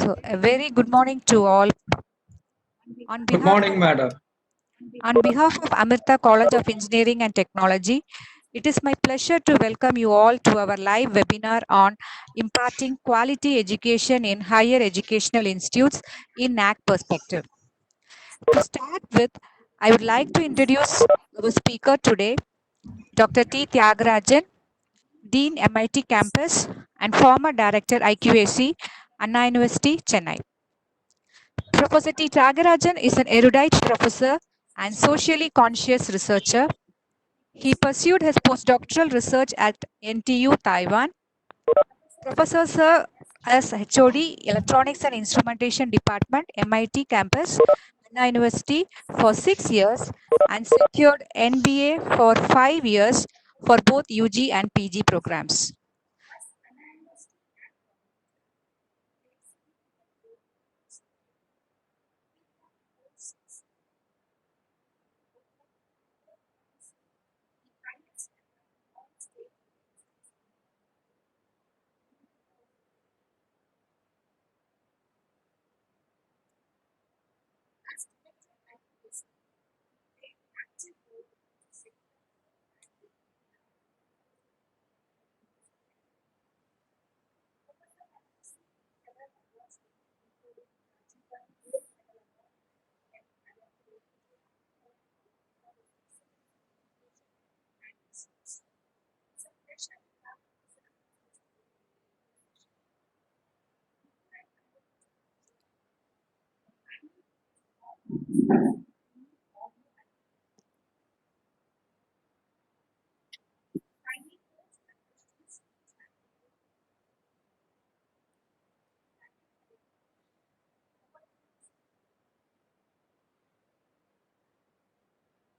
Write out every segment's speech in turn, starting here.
So, a very good morning to all. On Good behalf morning, of madam. Amrita College of Engineering and Technology, it is my pleasure to welcome you all to our live webinar on imparting quality education in higher educational institutes in NAC perspective. To start with, I would like to introduce our speaker today, Dr. T. Tyagarajan, Dean MIT Campus and former Director IQAC, Anna University, Chennai. Professor T. Tyagarajan is an erudite professor and socially conscious researcher. He pursued his postdoctoral research at NTU, Taiwan. Professor Sir as HOD, Electronics and Instrumentation Department, MIT Campus, Anna University for 6 years and secured NBA for 5 years for both UG and PG programs.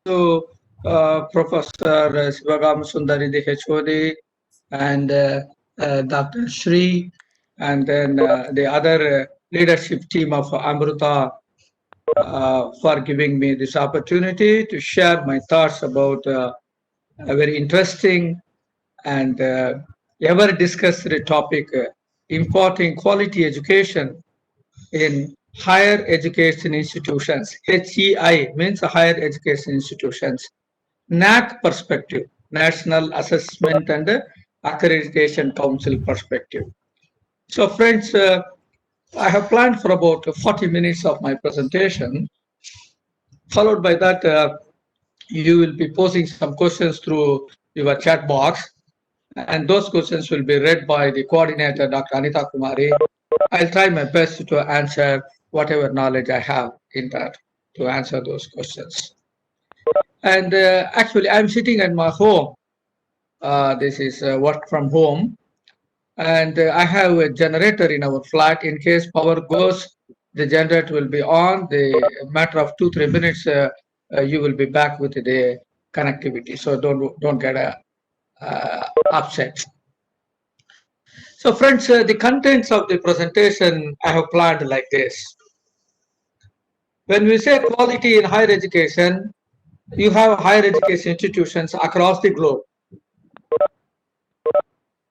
To Professor Sivagam Sundari, the HOD, and Dr. Shri, and then the other leadership team of Amrita for giving me this opportunity to share my thoughts about a very interesting and ever discussed topic, importing quality education in higher education institutions. HEI means higher education institutions. NAC perspective, National Assessment and Accreditation Council perspective. So friends, I have planned for about 40 minutes of my presentation. Followed by that, you will be posing some questions through your chat box. And those questions will be read by the coordinator, Dr. Anita Kumari. I'll try my best to answer whatever knowledge I have in that to answer those questions. And actually, I'm sitting at my home. This is work from home. And I have a generator in our flat. In case power goes, the generator will be on. The matter of 2-3 minutes, you will be back with the connectivity. So don't get upset. So friends, the contents of the presentation I have planned like this. When we say quality in higher education, you have higher education institutions across the globe.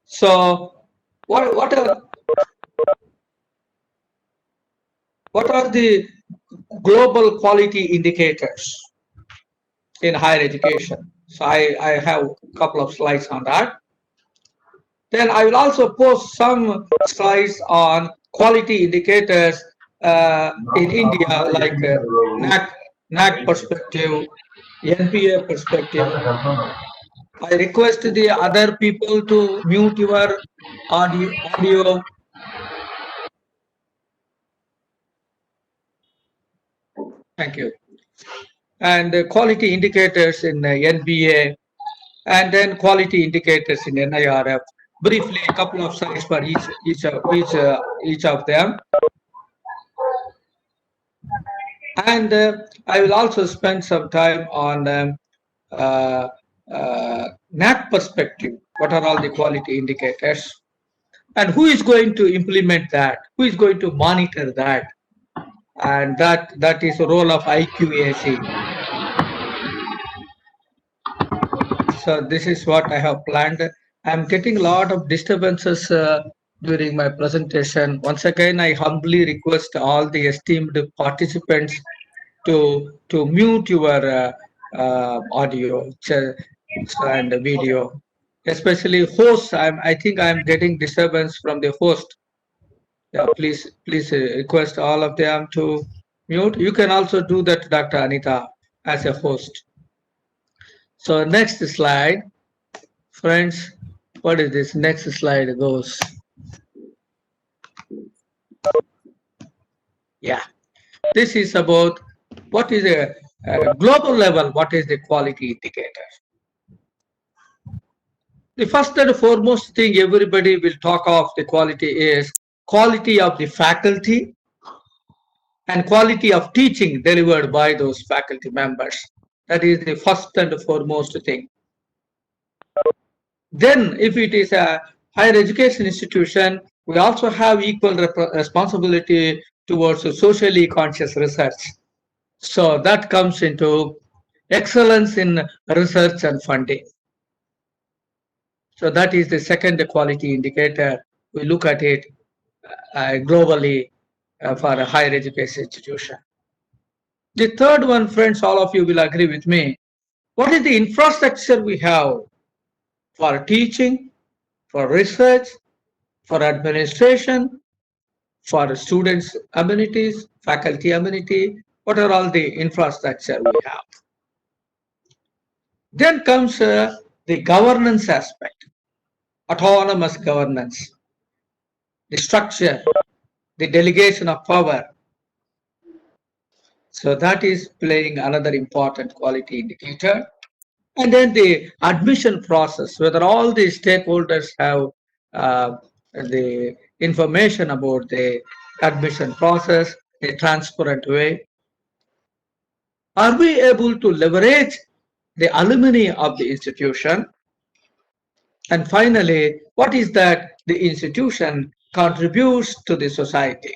So what are the global quality indicators in higher education? So I have a couple of slides on that. Then I will also post some slides on quality indicators in India, like NAC perspective, NPA perspective. I request the other people to mute your audio. Thank you. And quality indicators in NBA, and then quality indicators in NIRF. Briefly, a couple of slides for each of them. And I will also spend some time on NAC perspective. What are all the quality indicators? And who is going to implement that? Who is going to monitor that? And that is the role of IQAC. So this is what I have planned. I'm getting a lot of disturbances during my presentation. Once again, I humbly request all the esteemed participants to mute your audio and video, especially hosts. I think I'm getting disturbance from the host. Yeah, please request all of them to mute. You can also do that, Dr. Anita, as a host. So next slide, friends. What is this? Next slide goes. Yeah, this is about what is a global level. What is the quality indicator? The first and foremost thing everybody will talk of the quality is quality of the faculty and quality of teaching delivered by those faculty members. That is the first and foremost thing. Then, if it is a higher education institution, we also have equal responsibility towards socially conscious research. So that comes into excellence in research and funding. So that is the second quality indicator. We look at it globally for a higher education institution. The third one, friends, all of you will agree with me. What is the infrastructure we have for teaching, for research, for administration, for students' amenities, faculty amenity? What are all the infrastructure we have? Then comes the governance aspect, autonomous governance, the structure, the delegation of power. So that is playing another important quality indicator. And then the admission process, whether all the stakeholders have the information about the admission process in a transparent way. Are we able to leverage the alumni of the institution? And finally, what is that the institution contributes to the society?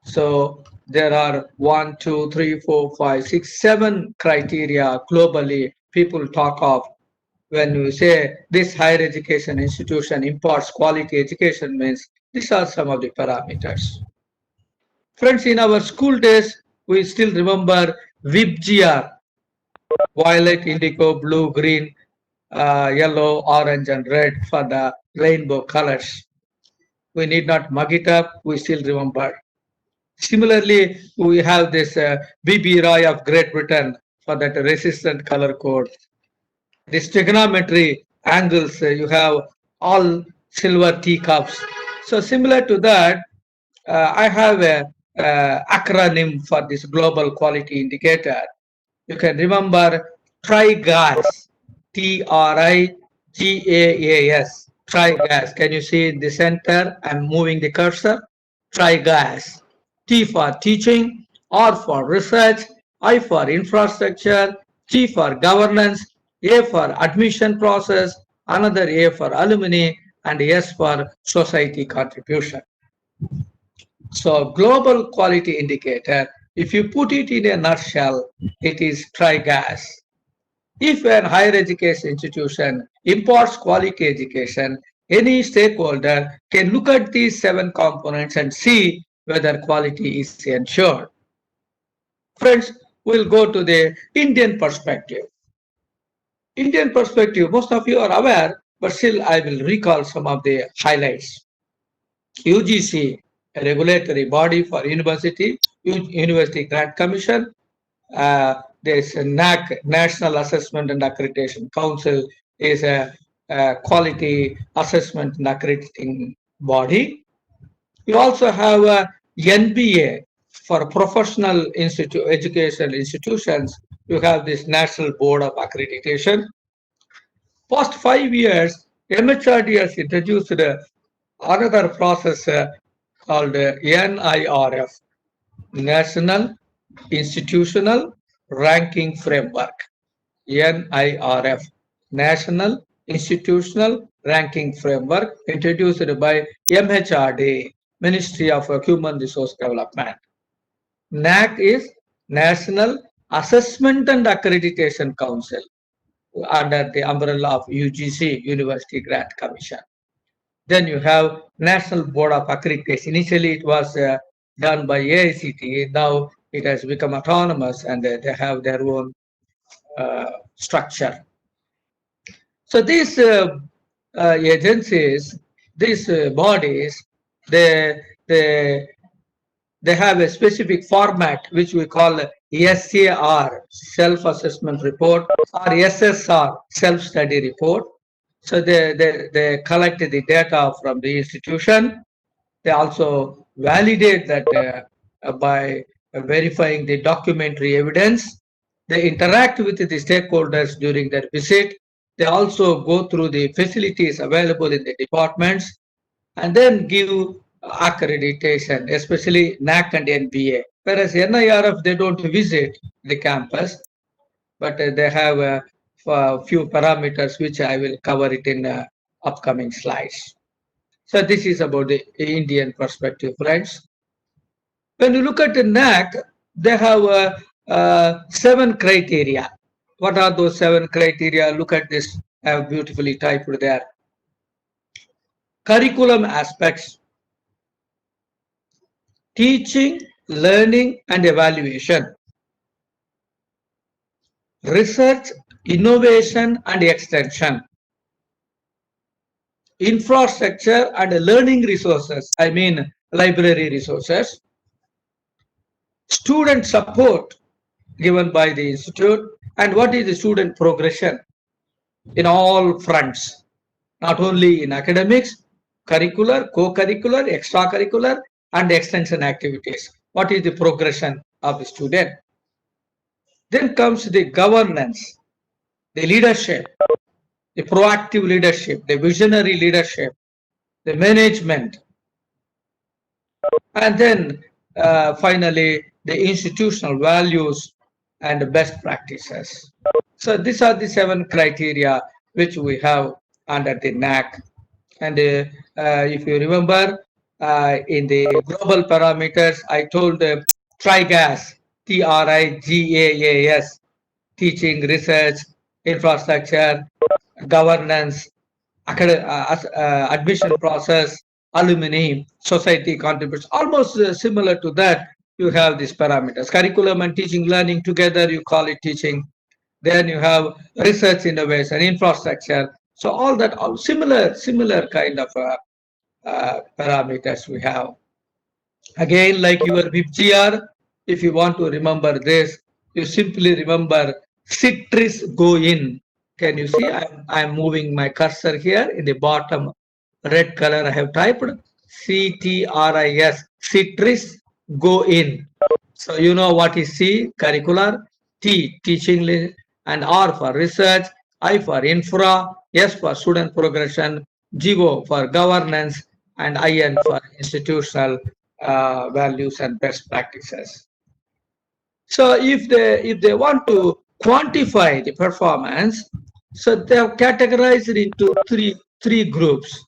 So there are 1, 2, 3, 4, 5, 6, 7 criteria globally people talk of when we say this higher education institution imparts quality education. Means these are some of the parameters. Friends, in our school days, we still remember VIBGR, violet, indigo, blue, green, yellow, orange, and red for the rainbow colors. We need not mug it up, we still remember. Similarly, we have this BB Roy of Great Britain for that resistant color code. This trigonometry angles, you have all silver teacups. So similar to that, I have a acronym for this global quality indicator. You can remember TRIGAS, TRIGAS, TRIGAS. Can you see in the center? I'm moving the cursor. TRIGAS. T for teaching, R for research, I for infrastructure, G for governance, A for admission process, another A for alumni, and S for society contribution. So global quality indicator, if you put it in a nutshell, it is TRIGAS. If an higher education institution imparts quality education, any stakeholder can look at these 7 components and see whether quality is ensured. Friends, we'll go to the Indian perspective. Indian perspective, most of you are aware, but still I will recall some of the highlights. UGC, a regulatory body for university, University Grant Commission. There's a NAC, National Assessment and Accreditation Council, is a quality assessment and accrediting body. You also have a NBA for professional educational institutions. You have this National Board of Accreditation. Past 5 years, MHRD has introduced another process called NIRF, National Institutional Ranking Framework. NIRF, National Institutional Ranking Framework, introduced by MHRD, Ministry of Human Resource Development. NAC is National Assessment and Accreditation Council under the umbrella of UGC, University Grant Commission. Then you have National Board of Accreditation. Initially, it was done by AICTE. Now it has become autonomous, and they have their own structure. So these agencies, these bodies, they they they have a specific format which we call SAR, self-assessment report, or SSR, self-study report. So they collect the data from the institution. They also validate that by verifying the documentary evidence. They interact with the stakeholders during their visit. They also go through the facilities available in the departments and then give accreditation, especially NAC and NBA. Whereas NIRF, they don't visit the campus, but they have a few parameters which I will cover it in upcoming slides. So this is about the Indian perspective, friends. When you look at the NAC, they have 7 criteria. What are those 7 criteria? Look at this. I have beautifully typed there. Curriculum aspects, teaching, learning, and evaluation, research, innovation, and extension, infrastructure and learning resources, I mean library resources, student support given by the institute, and what is the student progression in all fronts, not only in academics, curricular, co-curricular, extracurricular, and extension activities. What is the progression of the student? Then comes the governance, the leadership, the proactive leadership, the visionary leadership, the management, and then finally the institutional values and best practices. So these are the 7 criteria which we have under the NAC. And if you remember, in the global parameters, I told TRIGAS, TRIGAAS, teaching, research, infrastructure, governance, admission process, alumni, society contributes. Almost similar to that, you have these parameters. Curriculum and teaching learning together, you call it teaching. Then you have research innovation, infrastructure. So all that, all similar kind of parameters we have. Again, like your WIPGR, if you want to remember this, you simply remember citrus go in. Can you see? I'm moving my cursor here in the bottom red color. I have typed CTRIS, citrus go in. So you know what is C, curricular, T, teaching, and R for research, I for infra, S for student progression, GO for governance, and IN for institutional values and best practices. So if they want to quantify the performance, so they have categorized into three groups.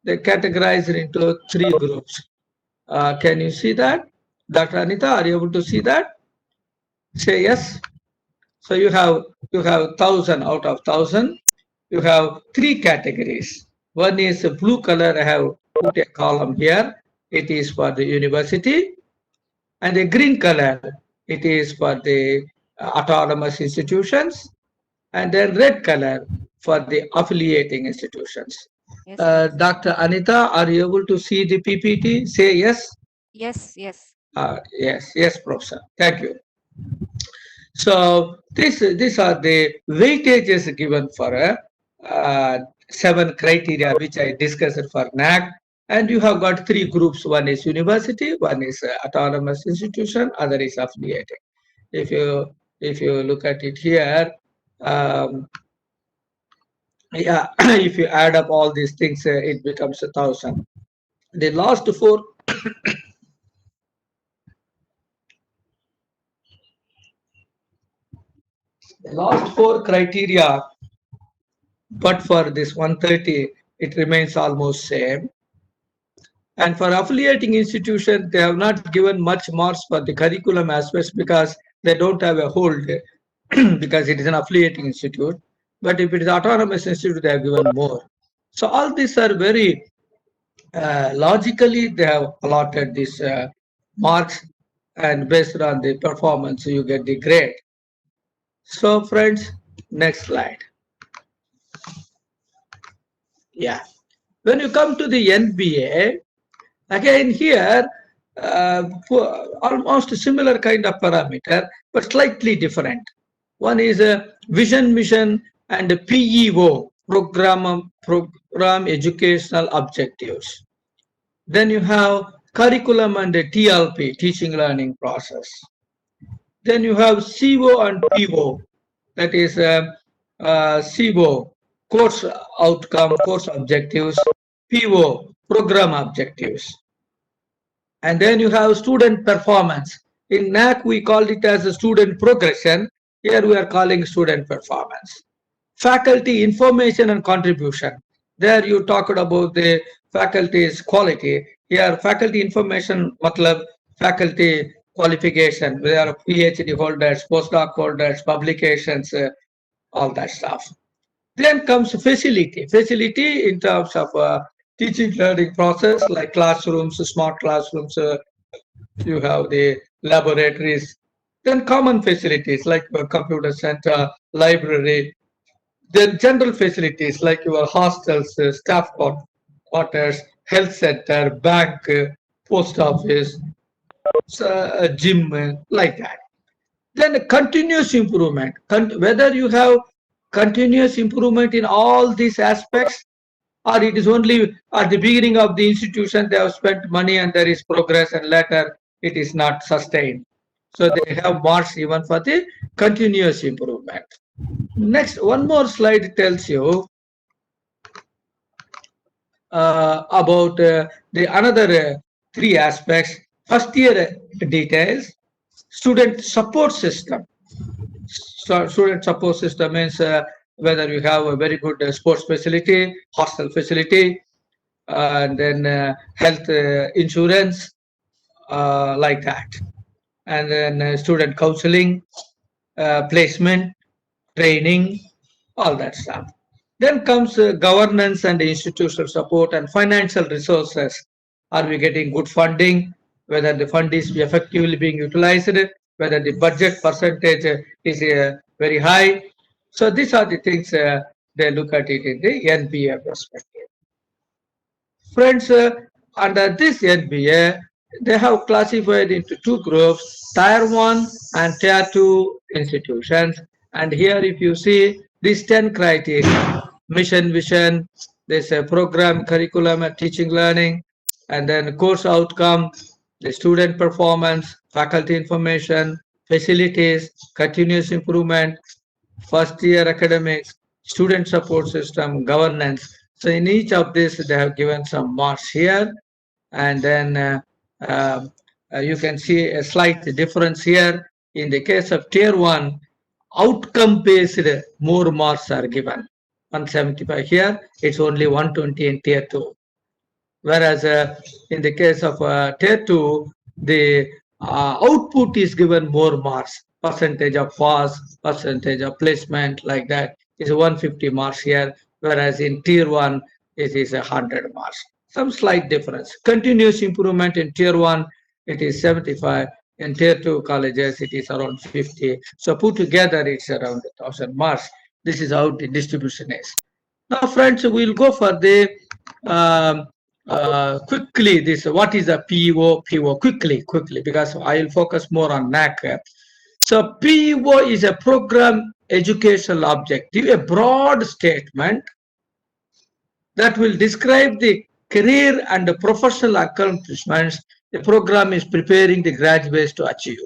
They categorized into 3 groups. Can you see that? Dr. Anita, are you able to see that? Say yes. So you have 1,000 out of 1,000. You have 3 categories. One is blue color. I have put a column here. It is for the university, and the green color, it is for the autonomous institutions, and then red color for the affiliating institutions. Yes, Dr. Anita, are you able to see the PPT? Say yes. yes, yes. Yes, Professor. Thank you. So these are the weightages given for 7 criteria which I discussed for NAC. And you have got 3 groups. One is university, one is autonomous institution, other is affiliating. If you look at it here, yeah, if you add up all these things, it becomes 1,000. The last 4. The last 4 criteria, but for this 130, it remains almost same. And for affiliating institution, they have not given much marks for the curriculum aspects because they don't have a hold because it is an affiliating institute. But if it is autonomous institute, they have given more. So all these are very logically they have allotted these marks, and based on the performance you get the grade. So friends, next slide. Yeah. When you come to the NBA, again here, almost similar kind of parameter, but slightly different. One is a vision, mission, and a PEO, program educational objectives. Then you have curriculum and a TLP, teaching learning process. Then you have CO and PO, that is CO, course outcome, course objectives, PO, program objectives. And then you have student performance. In NAC, we called it as a student progression. Here we are calling student performance. Faculty information and contribution. There you talked about the faculty's quality. Here, faculty information, matlab faculty qualification. They are PhD holders, postdoc holders, publications, all that stuff. Then comes facility. Facility in terms of teaching learning process like classrooms, smart classrooms, you have the laboratories. Then common facilities like computer center, library. Then general facilities like your hostels, staff quarters, health center, bank, post office, gym, like that. Then continuous improvement. Whether you have continuous improvement in all these aspects, or it is only at the beginning of the institution they have spent money and there is progress and later it is not sustained. So they have marks even for the continuous improvement. Next, one more slide tells you about the another three aspects. First year details, student support system. So student support system means whether you have a very good sports facility, hostel facility, and then health insurance, like that. And then student counseling, placement, training, all that stuff. Then comes governance and institutional support and financial resources. Are we getting good funding? Whether the fund is effectively being utilized, whether the budget percentage is very high. So these are the things they look at it in the NBA perspective. Friends, under this NBA, they have classified into two groups, Tier 1 and Tier 2 institutions. And here, if you see these 10 criteria, mission, vision, there's a program, curriculum, and teaching learning, and then course outcome, the student performance, faculty information, facilities, continuous improvement, first year academics, student support system, governance. So in each of these, they have given some marks here. And then uh, you can see a slight difference here. In the case of tier 1, outcome based, more marks are given. 175 here, it's only 120 in tier 2. Whereas in the case of tier 2, the output is given more marks. Percentage of pass, percentage of placement, like that is 150 marks here. Whereas in tier 1, it is 100 marks. Some slight difference. Continuous improvement in tier 1, it is 75. In tier 2 colleges, it is around 50. So put together, it's around 1,000 marks. This is how the distribution is. Now, friends, we'll go for the um, quickly this. What is a PO? Quickly, because I'll focus more on NAC. So PO is a program educational objective, a broad statement that will describe the career and the professional accomplishments the program is preparing the graduates to achieve.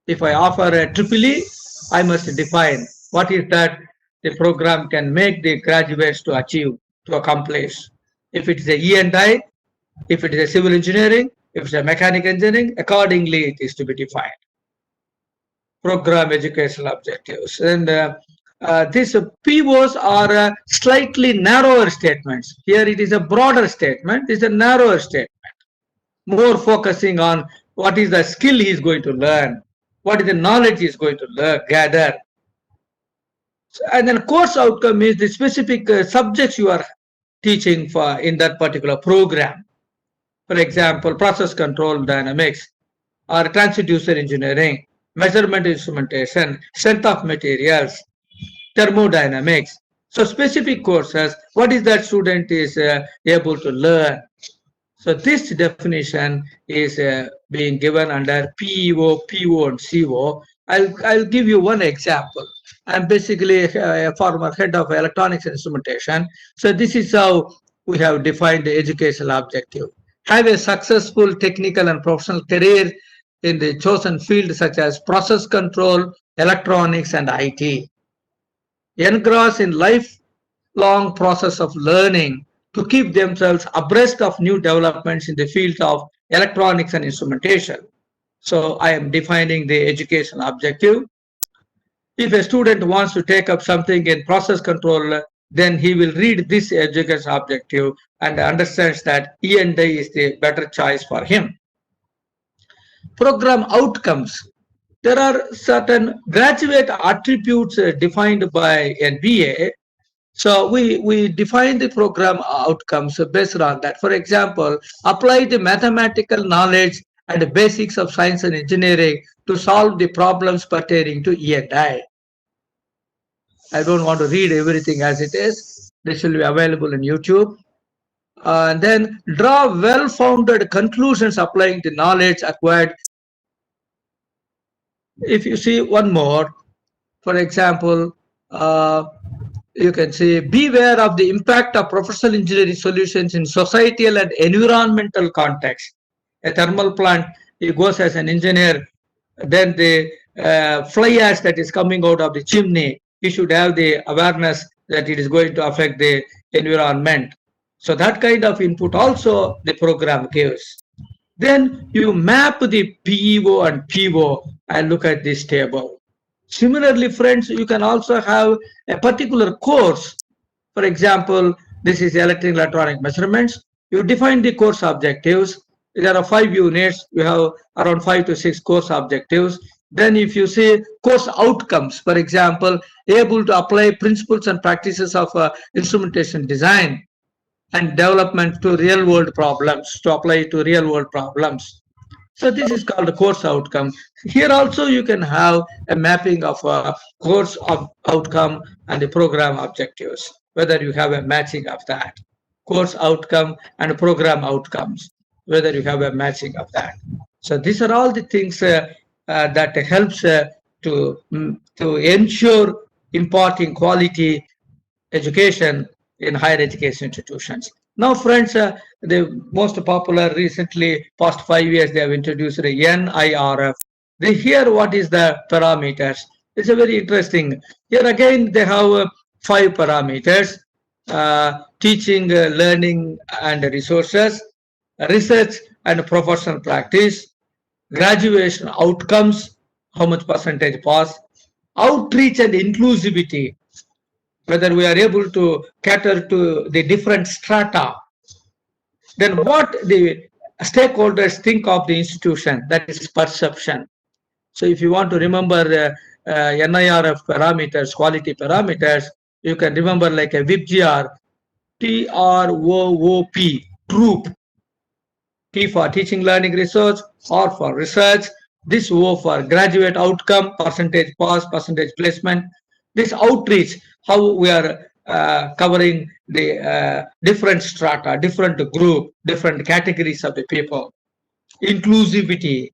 If I offer a triple E, I must define what is that the program can make the graduates to achieve, to accomplish. If it is a E&I, if it is a civil engineering, if it's a mechanical engineering, accordingly it is to be defined. Program educational objectives. And these POs are slightly narrower statements. Here it is a broader statement, this is a narrower statement, more focusing on what is the skill he is going to learn, what is the knowledge he is going to learn, gather. And then course outcome is the specific subjects you are teaching for in that particular program. For example, process control dynamics or transducer engineering, measurement instrumentation, strength of materials, thermodynamics. So specific courses, what is that student is able to learn. So this definition is being given under PEO, PO, and CO. I'll give you one example. I'm basically a former head of electronics instrumentation. So this is how we have defined the educational objective. Have a successful technical and professional career in the chosen field such as process control, electronics, and IT. Engross in lifelong process of learning to keep themselves abreast of new developments in the field of electronics and instrumentation. So I am defining the education objective. If a student wants to take up something in process control, then he will read this education objective and understands that E&I is the better choice for him. Program outcomes. There are certain graduate attributes defined by NBA. So we define the program outcomes based on that. For example, apply the mathematical knowledge and the basics of science and engineering to solve the problems pertaining to E&I. I don't want to read everything as it is. This will be available in YouTube. And then draw well-founded conclusions applying the knowledge acquired. If you see one more, for example, you can say beware of the impact of professional engineering solutions in societal and environmental context. A thermal plant, it goes as an engineer, then the fly ash that is coming out of the chimney, you should have the awareness that it is going to affect the environment. So that kind of input also the program gives. Then you map the PEO and PO and look at this table. Similarly, friends, you can also have a particular course. For example, this is electronic measurements. You define the course objectives. There are 5 units. You have around 5 to 6 course objectives. Then if you say course outcomes, for example, able to apply principles and practices of instrumentation design and development to real world problems, to apply to real world problems. So this is called a course outcome. Here also you can have a mapping of a course of outcome and the program objectives, whether you have a matching of that. Course outcome and program outcomes, whether you have a matching of that. So these are all the things that helps to ensure imparting quality education in higher education institutions. Now, friends, the most popular recently, past 5 years, they have introduced the NIRF. They hear what is the parameters. It's a very interesting. Here again, they have 5 parameters: teaching, learning, and resources, research and professional practice, graduation outcomes, how much percentage pass, outreach and inclusivity, whether we are able to cater to the different strata, then what the stakeholders think of the institution, that is perception. So if you want to remember NIRF parameters, quality parameters, you can remember like a WIPGR, TROOP, troop. T for teaching, learning, research, R for research, this O for graduate outcome, percentage pass, percentage placement. This outreach, how we are covering the different strata, different group, different categories of the people. Inclusivity.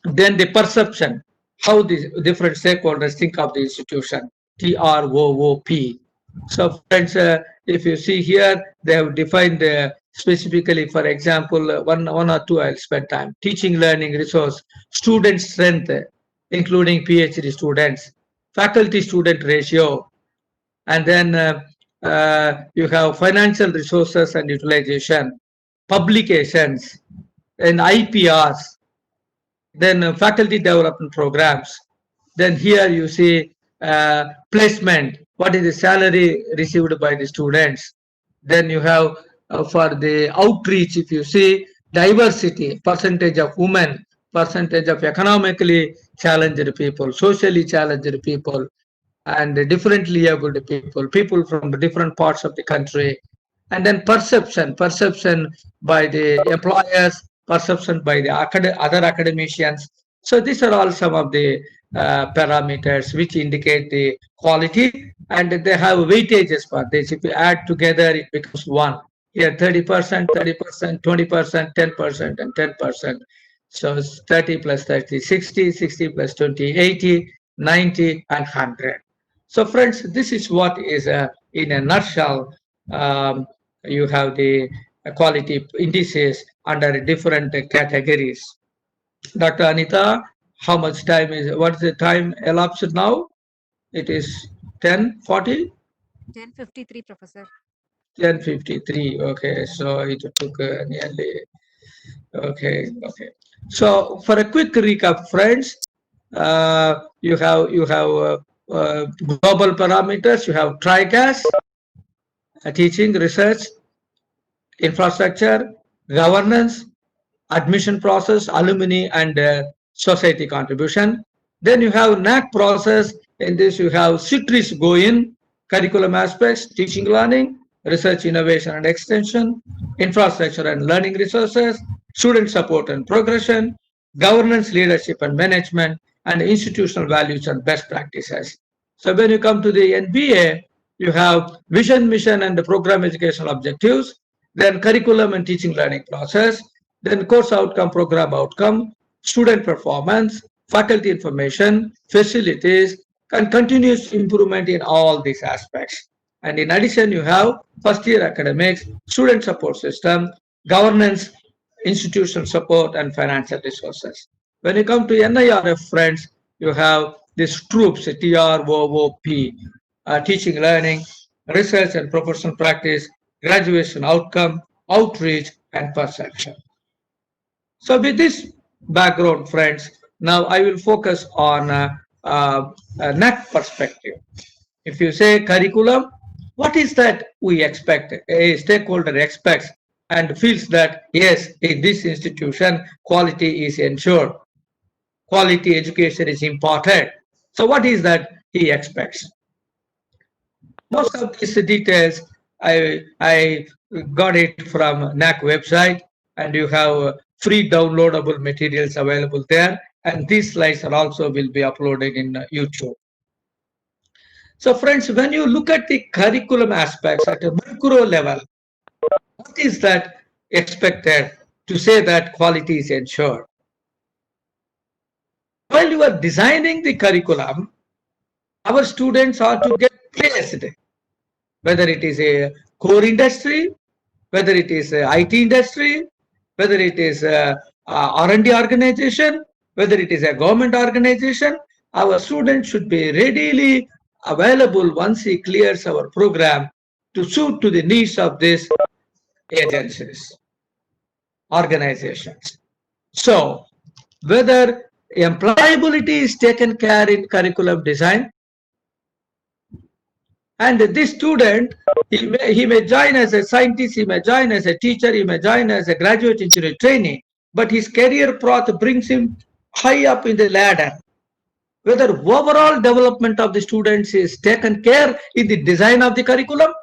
Then the perception, how the different stakeholders think of the institution. TROOP. So friends, if you see here, they have defined specifically, for example, one or two I'll spend time. Teaching, learning, resource, student strength, including PhD students, faculty-student ratio, and then you have financial resources and utilization, publications, and IPRs, then faculty development programs. Then here you see placement, what is the salary received by the students. Then you have for the outreach, if you see diversity, percentage of women, percentage of economically challenged people, socially challenged people, and differently abled people, people from the different parts of the country, and then perception by the employers, perception by the other academicians. So these are all some of the parameters which indicate the quality, and they have weightages for this. If you add together, it becomes one. Here, 30%, 30%, 20%, 10%, and 10%. So it's 30 plus 30, 60, 60 plus 20, 80, 90, and 100. So friends, this is what is in a nutshell. Um, you have the quality indices under different categories. Dr. Anita, how much time is, what's the time elapsed now? It is 10:40? 10:53, Professor. 10:53. Okay, so it took nearly. Okay. So for a quick recap, friends, you have global parameters. You have TRICAS, teaching, research, infrastructure, governance, admission process, alumni, and society contribution. Then you have NAC process. In this, you have CITRIS go in, curriculum aspects, teaching, learning, research, innovation, and extension, infrastructure and learning resources, student support and progression, governance, leadership, and management, and institutional values and best practices. So when you come to the NBA, you have vision, mission, and the program educational objectives, then curriculum and teaching learning process, then course outcome, program outcome, student performance, faculty information, facilities, and continuous improvement in all these aspects. And in addition, you have first year academics, student support system, governance, institutional support, and financial resources. When you come to NIRF, friends, you have these troops, TROOP, teaching, learning, research and professional practice, graduation outcome, outreach, and perception. So with this background, friends, now I will focus on a NAC perspective. If you say curriculum, what is that we expect? A stakeholder expects and feels that, yes, in this institution, quality is ensured. Quality education is important. So what is that he expects? Most of these details I got it from NAC website, and you have free downloadable materials available there. And these slides are also will be uploaded in YouTube. So friends, when you look at the curriculum aspects at a micro level, what is that expected to say that quality is ensured? While you are designing the curriculum, our students are to get placed, whether it is a core industry, whether it is a IT industry, whether it is a R&D organization, whether it is a government organization, our student should be readily available once he clears our program to suit to the needs of these agencies, organizations. So whether employability is taken care in curriculum design, and this student, he may join as a scientist, he may join as a teacher, he may join as a graduate engineer trainee, but his career path brings him high up in the ladder. Whether overall development of the students is taken care in the design of the curriculum,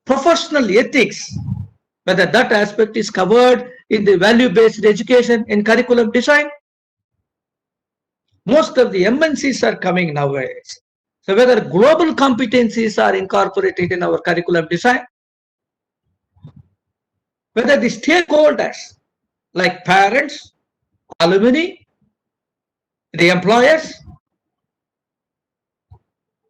professional ethics, whether that aspect is covered in the value-based education in curriculum design. Most of the MNCs are coming nowadays. So whether global competencies are incorporated in our curriculum design, whether the stakeholders like parents, alumni, the employers,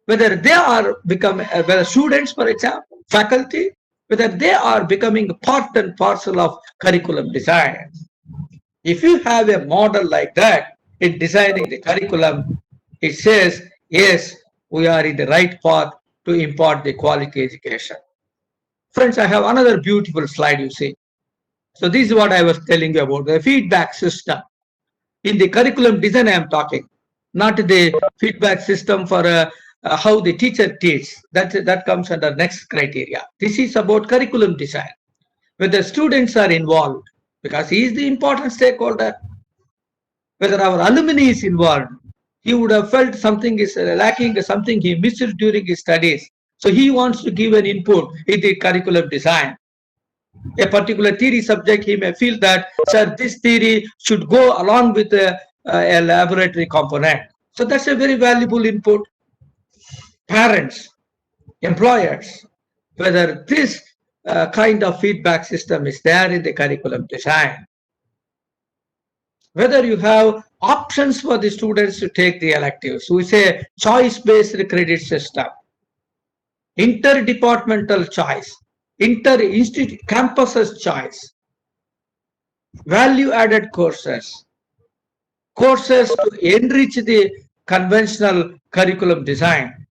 whether they are becoming, whether students, for example, faculty, whether they are becoming part and parcel of curriculum design. If you have a model like that in designing the curriculum, it says, yes, we are in the right path to impart the quality education. Friends, I have another beautiful slide, you see. So this is what I was telling you about, the feedback system. In the curriculum design I am talking, not the feedback system for how the teacher teaches. That comes under next criteria. This is about curriculum design, where the students are involved, because he is the important stakeholder. Whether our alumni is involved, he would have felt something is lacking, something he missed during his studies. So he wants to give an input in the curriculum design. A particular theory subject, he may feel that, sir, this theory should go along with a laboratory component. So that's a very valuable input. Parents, employers, whether this kind of feedback system is there in the curriculum design, whether you have options for the students to take the electives. We say choice-based credit system, interdepartmental choice, inter-institute campuses choice, value-added courses, courses to enrich the conventional curriculum design,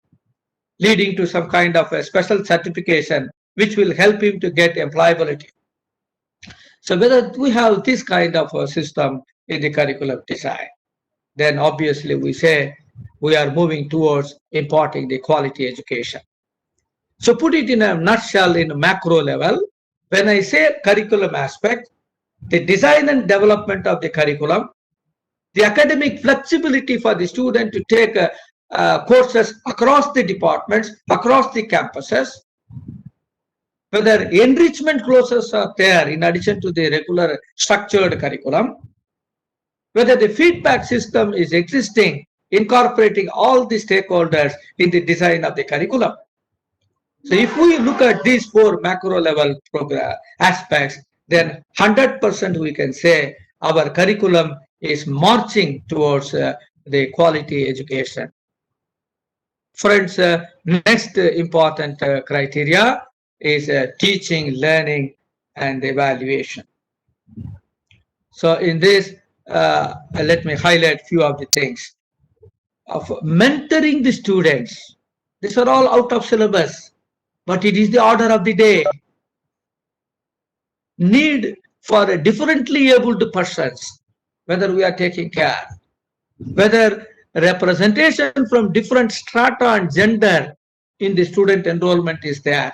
leading to some kind of a special certification which will help him to get employability. So whether we have this kind of a system in the curriculum design, then obviously we say we are moving towards imparting the quality education. So put it in a nutshell, in a macro level, when I say curriculum aspect, the design and development of the curriculum, the academic flexibility for the student to take courses across the departments, across the campuses, whether enrichment courses are there in addition to the regular structured curriculum, whether the feedback system is existing, incorporating all the stakeholders in the design of the curriculum. So if we look at these four macro level program aspects, then 100% we can say our curriculum is marching towards the quality education. Friends, next important criteria is teaching, learning, and evaluation. So in this, let me highlight few of the things. Of mentoring the students, these are all out of syllabus, but it is the order of the day. Need for differently abled persons, whether we are taking care, whether representation from different strata and gender in the student enrollment is there,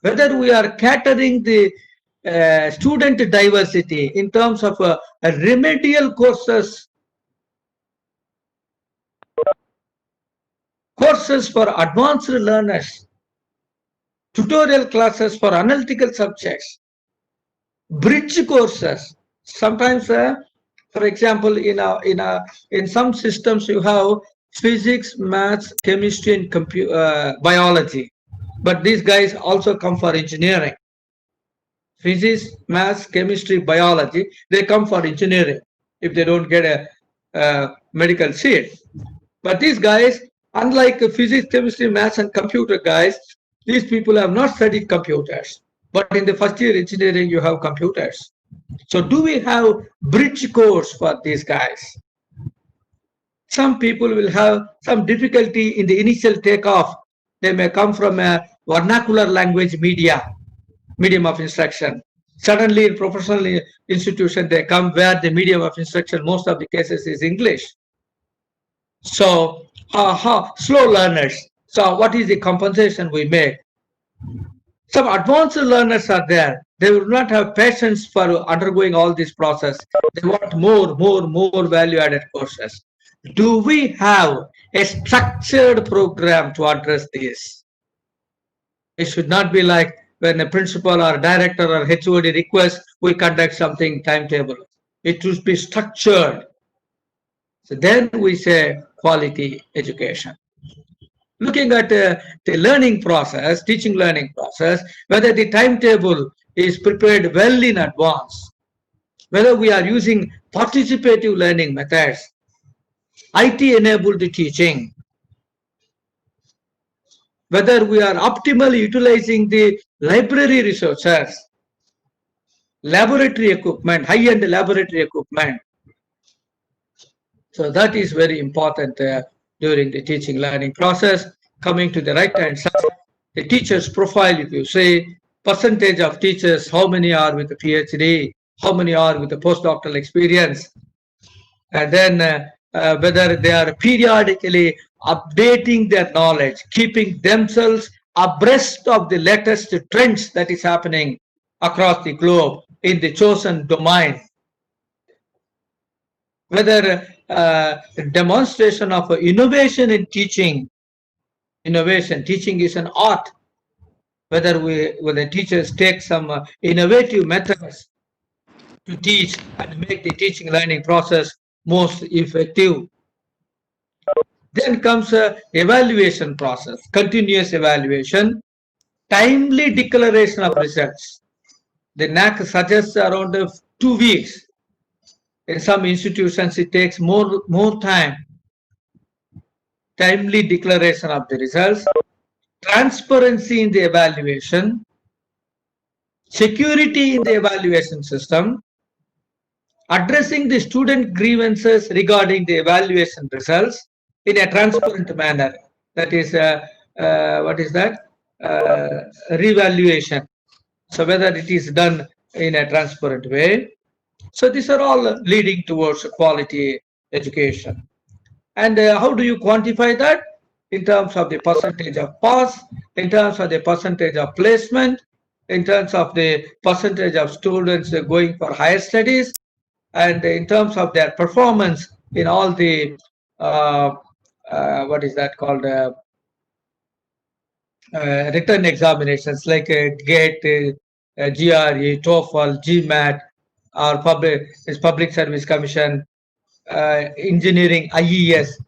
whether we are catering the student diversity in terms of remedial courses, courses for advanced learners, tutorial classes for analytical subjects, bridge courses. Sometimes, for example, in some systems you have physics, maths, chemistry, and biology, but these guys also come for engineering. Physics, maths, chemistry, biology, they come for engineering if they don't get a medical seat. But these guys, unlike physics, chemistry, maths, and computer guys, these people have not studied computers. But in the first year engineering, you have computers. So do we have bridge course for these guys? Some people will have some difficulty in the initial takeoff. They may come from a vernacular language medium of instruction. Suddenly in professional institution, they come where the medium of instruction, most of the cases, is English. So slow learners. So what is the compensation we make? Some advanced learners are there. They will not have patience for undergoing all this process. They want more value-added courses. Do we have a structured program to address this? It should not be like when a principal or director or HOD requests, we conduct something timetable. It should be structured. So then we say quality education. Looking at the learning process, teaching learning process, whether the timetable is prepared well in advance, whether we are using participative learning methods, IT-enabled teaching, whether we are optimally utilizing the library resources, laboratory equipment, high-end laboratory equipment. So that is very important during the teaching learning process. Coming to the right-hand side, the teacher's profile, if you say percentage of teachers, how many are with a PhD, how many are with a postdoctoral experience, and then whether they are periodically updating their knowledge, keeping themselves abreast of the latest trends that is happening across the globe in the chosen domain, whether demonstration of innovation in teaching. Innovation, teaching is an art. When the teachers take some innovative methods to teach and make the teaching learning process most effective. Then comes a evaluation process, continuous evaluation, timely declaration of results. The NAC suggests around 2 weeks. In some institutions, it takes more time. Timely declaration of the results, transparency in the evaluation, security in the evaluation system, addressing the student grievances regarding the evaluation results in a transparent manner. That is, what is that? Revaluation. So whether it is done in a transparent way. So these are all leading towards quality education. And how do you quantify that? In terms of the percentage of pass, in terms of the percentage of placement, in terms of the percentage of students going for higher studies, and in terms of their performance in all the uh, what is that called written examinations like GATE, GRE, TOEFL, GMAT, or Public Service Commission, engineering, IES,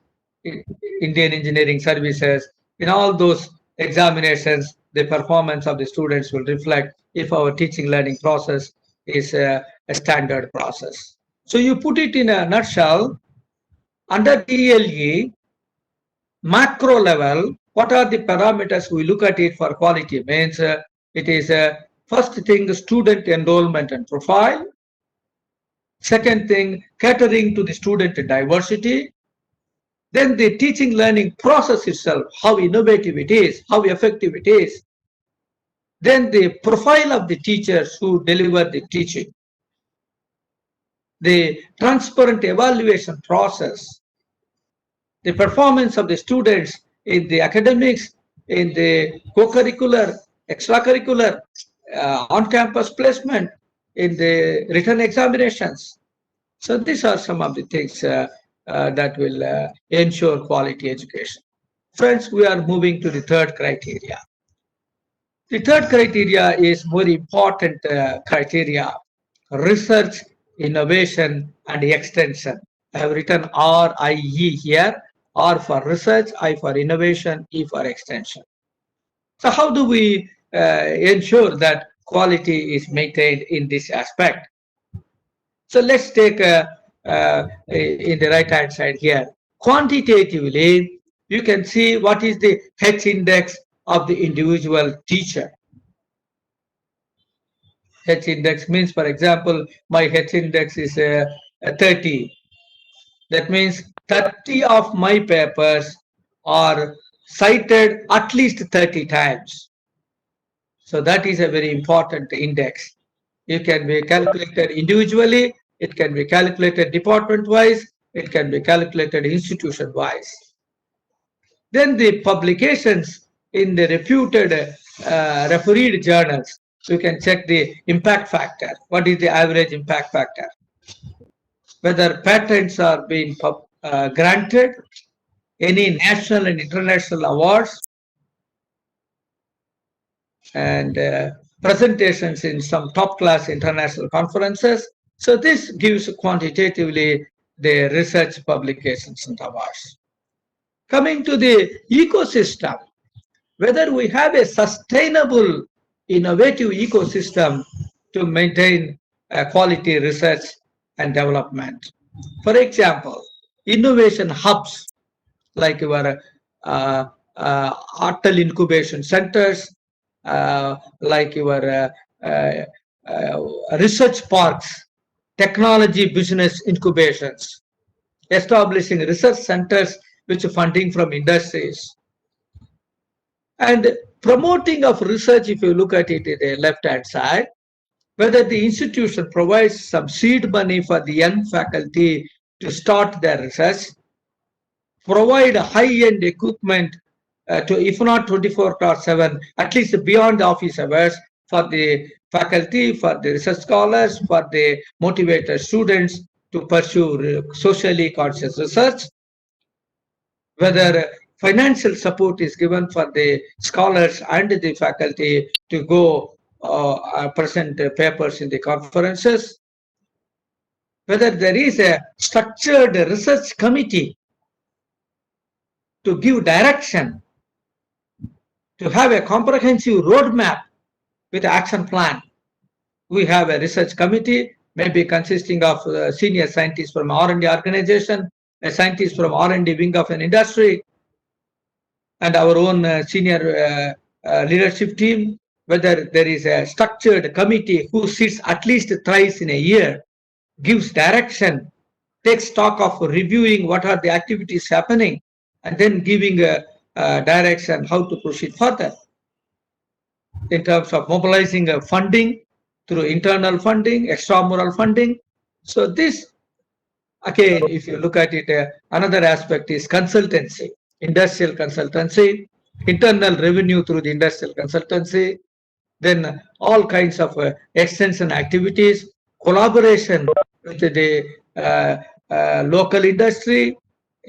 Indian Engineering Services. In all those examinations, the performance of the students will reflect if our teaching learning process is a standard process. So you put it in a nutshell, under TLE, macro level, what are the parameters we look at it for quality? Means it is first thing, student enrollment and profile. Second thing, catering to the student diversity. Then the teaching learning process itself, how innovative it is, how effective it is. Then the profile of the teachers who deliver the teaching. The transparent evaluation process. The performance of the students in the academics, in the co-curricular, extracurricular, on-campus placement, in the written examinations. So these are some of the things that will ensure quality education. Friends, we are moving to the third criteria. The third criteria is more important criteria: research, innovation, and extension. I have written RIE here. R for research, I for innovation, E for extension. So how do we ensure that quality is maintained in this aspect? So let's take in the right hand side here. Quantitatively, you can see what is the H index of the individual teacher. H index means, for example, my H index is 30. That means 30 of my papers are cited at least 30 times. So that is a very important index. It can be calculated individually, it can be calculated department-wise, it can be calculated institution-wise. Then the publications in the reputed refereed journals, you can check the impact factor. What is the average impact factor? Whether patents are being granted, any national and international awards, and presentations in some top-class international conferences. So this gives quantitatively the research publications and awards. Coming to the ecosystem, whether we have a sustainable, innovative ecosystem to maintain quality research and development. For example, innovation hubs like your Atal incubation centers, like your research parks, technology business incubations, establishing research centers with funding from industries, and promoting of research. If you look at it in the left hand side, whether the institution provides some seed money for the young faculty to start their research, provide high-end equipment to, if not 24/7, at least beyond office hours, for the faculty, for the research scholars, for the motivated students, to pursue socially conscious research, whether financial support is given for the scholars and the faculty to go present papers in the conferences, whether there is a structured research committee to give direction, to have a comprehensive roadmap with action plan. We have a research committee, maybe consisting of senior scientists from R&D organization, a scientist from R&D wing of an industry, and our own senior leadership team, whether there is a structured committee who sits at least thrice in a year, gives direction, takes stock of reviewing what are the activities happening, and then giving a direction how to proceed further in terms of mobilizing funding through internal funding, extramural funding. So this, again, if you look at it, another aspect is consultancy, industrial consultancy, internal revenue through the industrial consultancy, then all kinds of extension activities, collaboration with the local industry,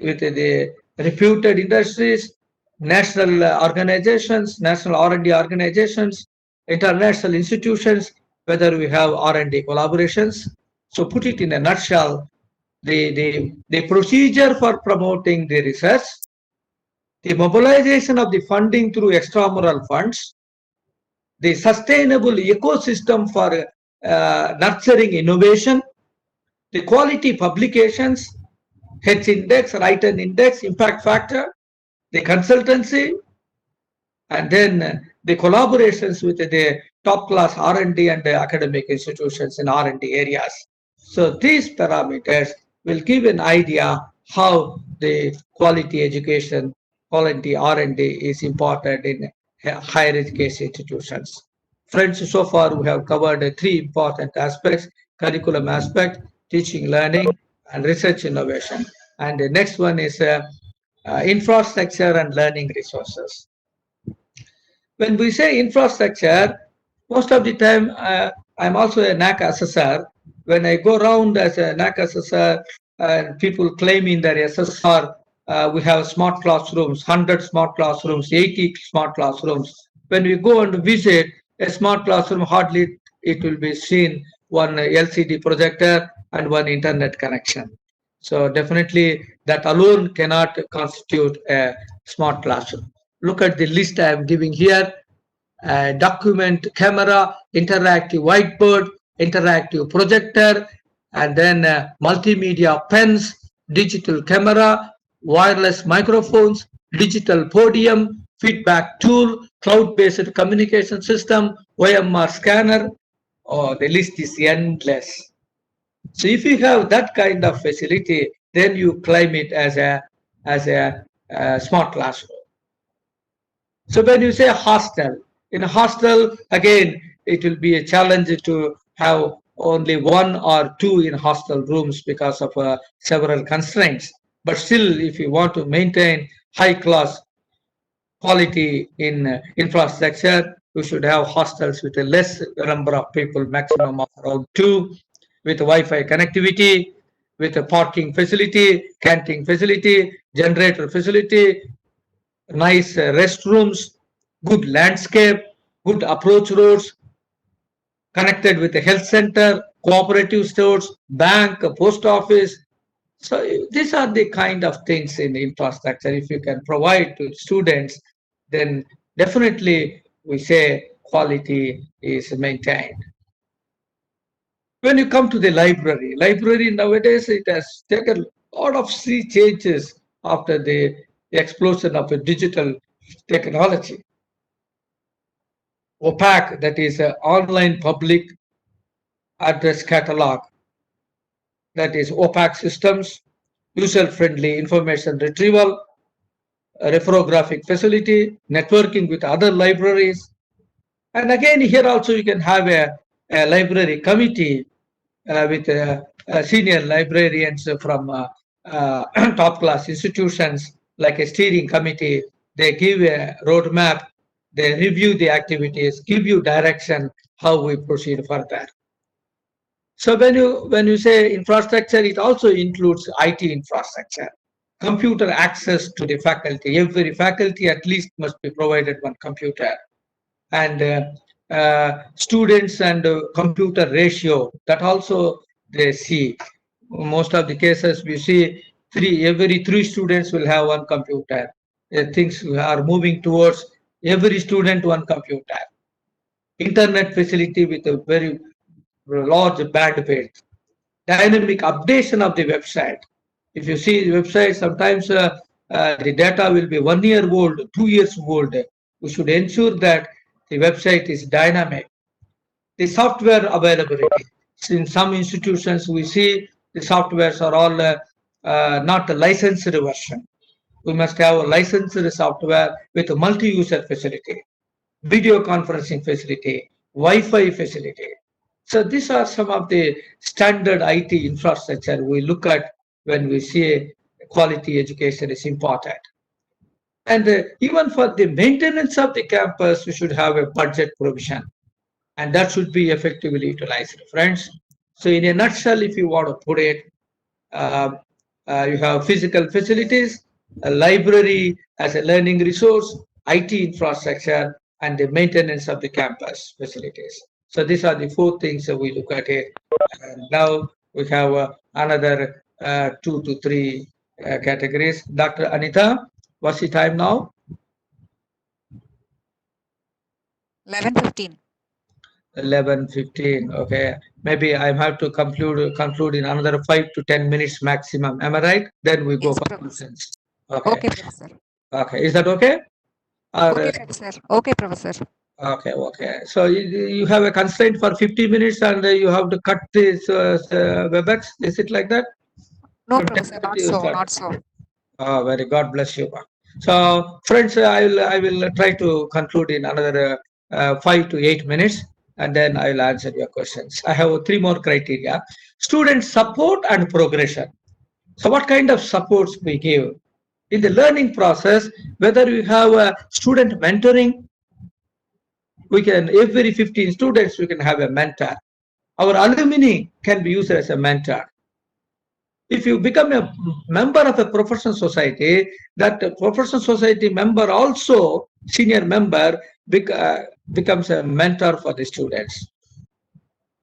with the reputed industries, national organizations, national R&D organizations, international institutions, whether we have R&D collaborations. So put it in a nutshell, the procedure for promoting the research, the mobilization of the funding through extramural funds, the sustainable ecosystem for nurturing innovation, the quality publications, H index, Written index, impact factor, the consultancy, and then the collaborations with the top class R&D and the academic institutions in R&D areas. So these parameters will give an idea how the quality education, quality R&D is important in higher education institutions. Friends, so far we have covered three important aspects: curriculum aspect, teaching, learning, and research innovation. And the next one is infrastructure and learning resources. When we say infrastructure, most of the time I'm also a NAC assessor. When I go around as a NAC assessor, people claiming their SSR, we have smart classrooms, 100 smart classrooms, 80 smart classrooms. When we go and visit a smart classroom, hardly it will be seen one LCD projector and one internet connection. So definitely that alone cannot constitute a smart classroom. Look at the list I am giving here: document camera, interactive whiteboard, interactive projector, and then multimedia pens, digital camera, wireless microphones, digital podium, feedback tool, cloud-based communication system, OMR scanner. Oh, the list is endless. So if you have that kind of facility, then you claim it as a smart classroom. So when you say hostel, in a hostel, again, it will be a challenge to have only one or two in hostel rooms because of several constraints. But still, if you want to maintain high class quality in infrastructure, you should have hostels with a less number of people, maximum of around two, with Wi-Fi connectivity, with a parking facility, canteen facility, generator facility, nice restrooms, good landscape, good approach roads, connected with a health center, cooperative stores, bank, post office. So these are the kind of things in infrastructure. If you can provide to students, then definitely we say quality is maintained. When you come to the library nowadays, it has taken a lot of sea changes after the explosion of a digital technology. OPAC, that is an online public address catalog, that is OPAC systems, user-friendly information retrieval, reprographic facility, networking with other libraries. And again, here also you can have a library committee with senior librarians from top class institutions, like a steering committee. They give a roadmap, they review the activities, give you direction how we proceed further. So when you say infrastructure, it also includes IT infrastructure, computer access to the faculty. Every faculty at least must be provided one computer, and students and computer ratio, that also they see. Most of the cases we see every three students will have one computer. Things are moving towards every student one computer. Internet facility with a very large bandwidth, dynamic updation of the website. If you see the website, sometimes the data will be 1 year old, 2 years old. We should ensure that the website is dynamic. The software availability. In some institutions, we see the softwares are all not a licensed version. We must have a licensed software with a multi-user facility, video conferencing facility, Wi-Fi facility. So these are some of the standard IT infrastructure we look at when we say quality education is important. And even for the maintenance of the campus, we should have a budget provision, and that should be effectively utilized, friends. So in a nutshell, if you want to put it, uh, you have physical facilities, a library as a learning resource, IT infrastructure, and the maintenance of the campus facilities. So these are the four things that we look at it. And now we have another 2 to 3 categories. Dr. Anita, what's the time now? 11:15. 11:15. Okay, maybe I have to conclude in another 5 to 10 minutes maximum. Am I right? Then we go Yes, for Professor. questions. Okay. Okay, Professor. Okay. Is that okay? Or Okay, Professor. Okay, Professor. okay. Okay. So you have a constraint for 50 minutes, and you have to cut this WebEx. Is it like that? No, From Professor, 10:30 not you so, start. not so. Oh, very God bless you. So, friends, I will try to conclude in another 5 to 8 minutes, and then I will answer your questions. I have three more criteria: student support and progression. So, what kind of supports we give in the learning process? Whether you have a student mentoring, we can every 15 students we can have a mentor. Our alumni can be used as a mentor. If you become a member of a professional society, that professional society member also, senior member, becomes a mentor for the students.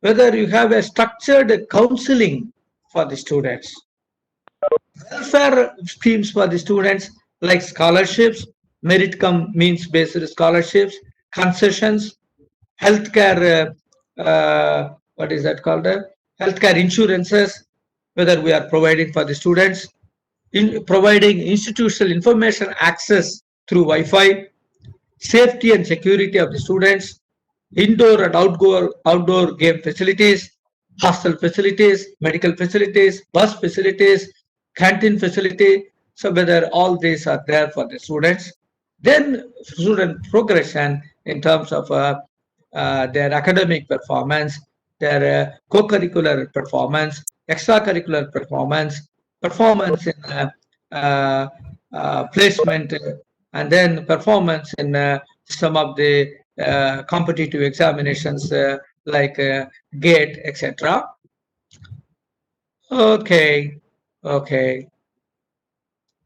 Whether you have a structured counseling for the students, welfare schemes for the students like scholarships, merit come means based scholarships, concessions, healthcare, what is that called? Healthcare insurances, whether we are providing for the students, in providing institutional information access through Wi-Fi, safety and security of the students, indoor and outdoor game facilities, hostel facilities, medical facilities, bus facilities, canteen facility. So whether all these are there for the students, then student progression in terms of their academic performance, their co-curricular performance, extracurricular performance, performance in uh, placement, and then performance in some of the competitive examinations like GATE, etc. Okay, okay.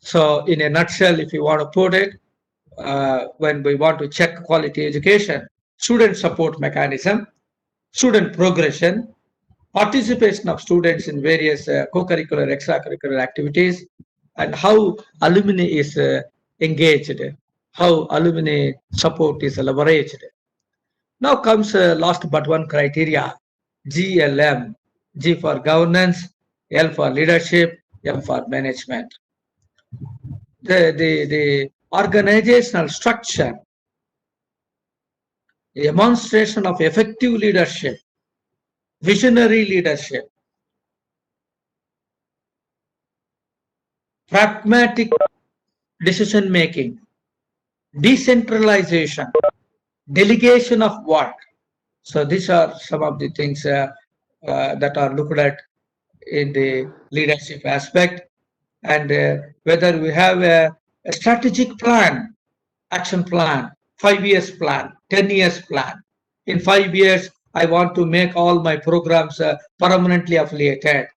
So in a nutshell, if you want to put it, when we want to check quality education, student support mechanism, student progression, participation of students in various co-curricular, extracurricular activities, and how alumni is engaged, how alumni support is leveraged. Now comes last but one criteria, GLM, G for governance, L for leadership, M for management. The organizational structure, demonstration of effective leadership, visionary leadership, pragmatic decision making, decentralization, delegation of work. So these are some of the things that are looked at in the leadership aspect, and whether we have a strategic plan, action plan, 5 years plan, 10 years plan. In 5 years, I want to make all my programs permanently affiliated.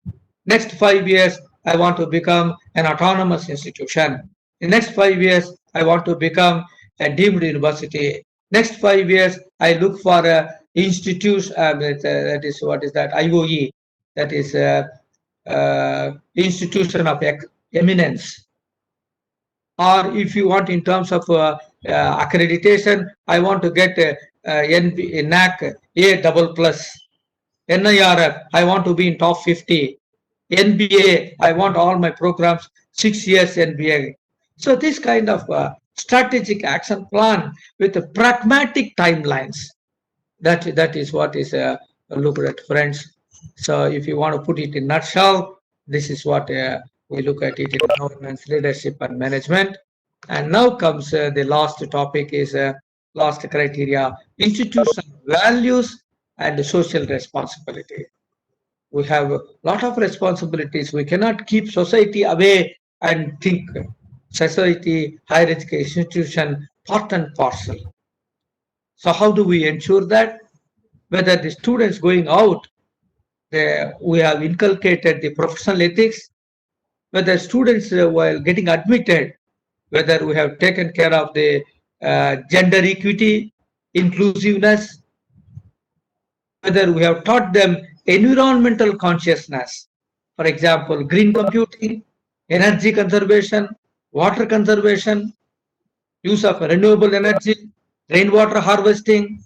Next 5 years, I want to become an autonomous institution. In next 5 years, I want to become a deemed university. Next 5 years, I look for a institute that is what is that IOE, that is institution of eminence. Or if you want in terms of accreditation, I want to get NAC A double plus. NIRF, I want to be in top 50. NBA, I want all my programs 6 years NBA. So this kind of strategic action plan with pragmatic timelines. That is what is looked at, friends. So if you want to put it in nutshell, this is what we look at it in governance, leadership, and management. And now comes the last topic is last criteria: institutional values and social responsibility. We have a lot of responsibilities. We cannot keep society away and think society, higher education institution, part and parcel. So how do we ensure that? Whether the students going out, we have inculcated the professional ethics, whether students while getting admitted, whether we have taken care of the gender equity, inclusiveness, whether we have taught them environmental consciousness. For example, green computing, energy conservation, water conservation, use of renewable energy, rainwater harvesting,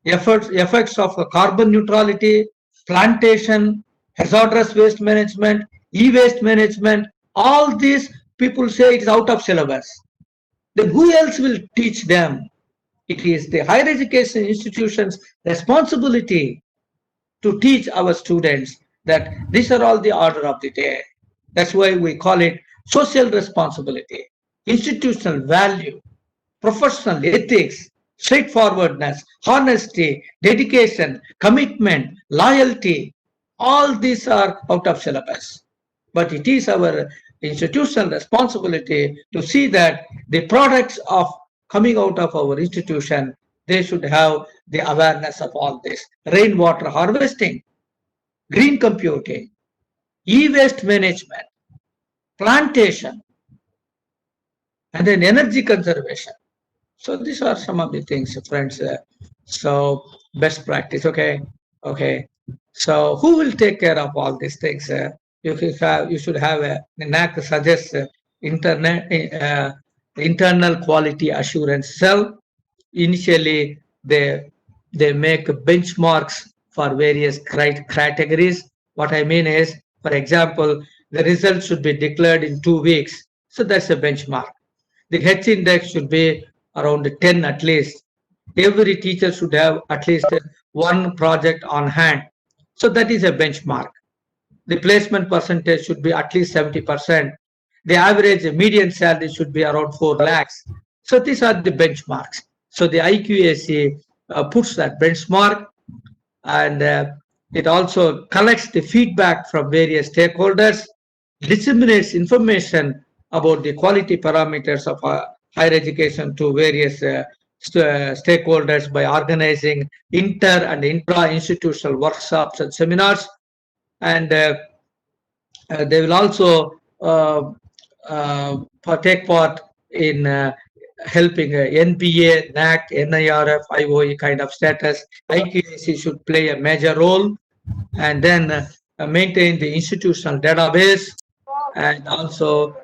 effects of carbon neutrality, plantation, hazardous waste management, e-waste management, all these people say it is out of syllabus. Then who else will teach them? It is the higher education institutions' responsibility to teach our students that these are all the order of the day. That's why we call it social responsibility, institutional value, professional ethics, straightforwardness, honesty, dedication, commitment, loyalty. All these are out of syllabus. But it is our institutional responsibility to see that the products of coming out of our institution, they should have the awareness of all this. Rainwater harvesting, green computing, e-waste management, plantation, and then energy conservation. So these are some of the things, friends. So best practice. Okay. So who will take care of all these things? You should have a NAC suggests internal quality assurance cell. Initially, they make benchmarks for various categories. What I mean is, for example, the results should be declared in 2 weeks. So that's a benchmark. The H index should be around 10 at least. Every teacher should have at least one project on hand. So that is a benchmark. The placement percentage should be at least 70%. The average median salary should be around 4 lakhs. So these are the benchmarks. So the IQAC puts that benchmark, and it also collects the feedback from various stakeholders, disseminates information about the quality parameters of higher education to various stakeholders by organizing inter and intra-institutional workshops and seminars. And they will also take part in helping NBA, NAC, NIRF, IOE kind of status. IQAC should play a major role, and then maintain the institutional database, and also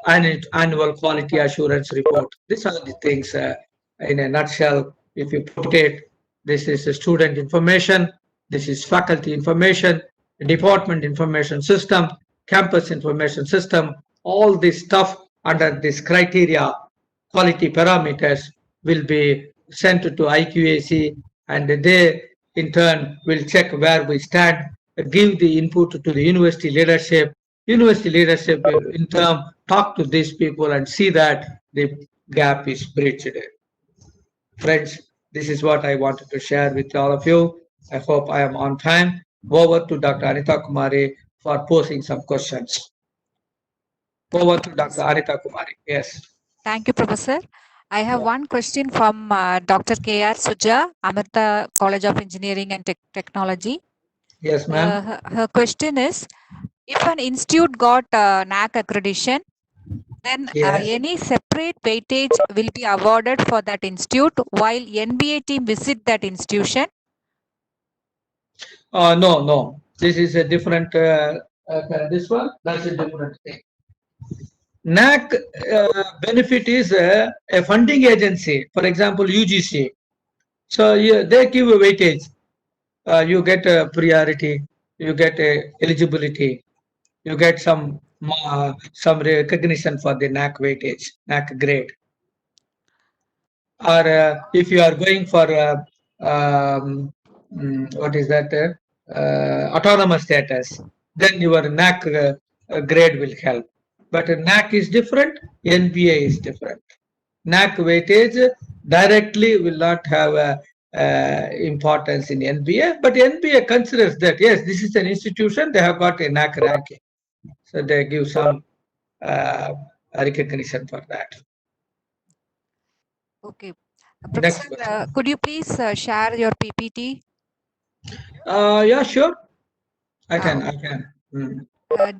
annual quality assurance report. These are the things in a nutshell. If you put it, this is student information, this is faculty information, department information system, campus information system. All this stuff under this criteria, quality parameters, will be sent to IQAC, and they in turn will check where we stand, give the input to the university leadership. University leadership will in turn talk to these people and see that the gap is bridged. Friends, this is what I wanted to share with all of you. I hope I am on time. Over to Dr. Anita Kumari for posing some questions. Over to Dr. Anita Kumari. Yes. Thank you, Professor. I have one question from Dr. K.R. Suja, Amrita College of Engineering and Technology. Yes, ma'am. Her question is, if an institute got NAC accreditation, then Yes. any separate weightage will be awarded for that institute while NBA team visit that institution? No, no. This is a different. This one, that's a different thing. NAC benefit is a funding agency. For example, UGC. So they give a weightage. You get a priority. You get a eligibility. You get some recognition for the NAC weightage, NAC grade. Or if you are going for what is that autonomous status, then your NAC grade will help. But NAC is different, NBA is different. NAC weightage directly will not have importance in NBA, but NBA considers that yes, this is an institution, they have got a NAC ranking, so they give some recognition for that. Okay. Next Professor, question. could you please share your PPT? Yeah, sure. I Uh, can. I can. Mm.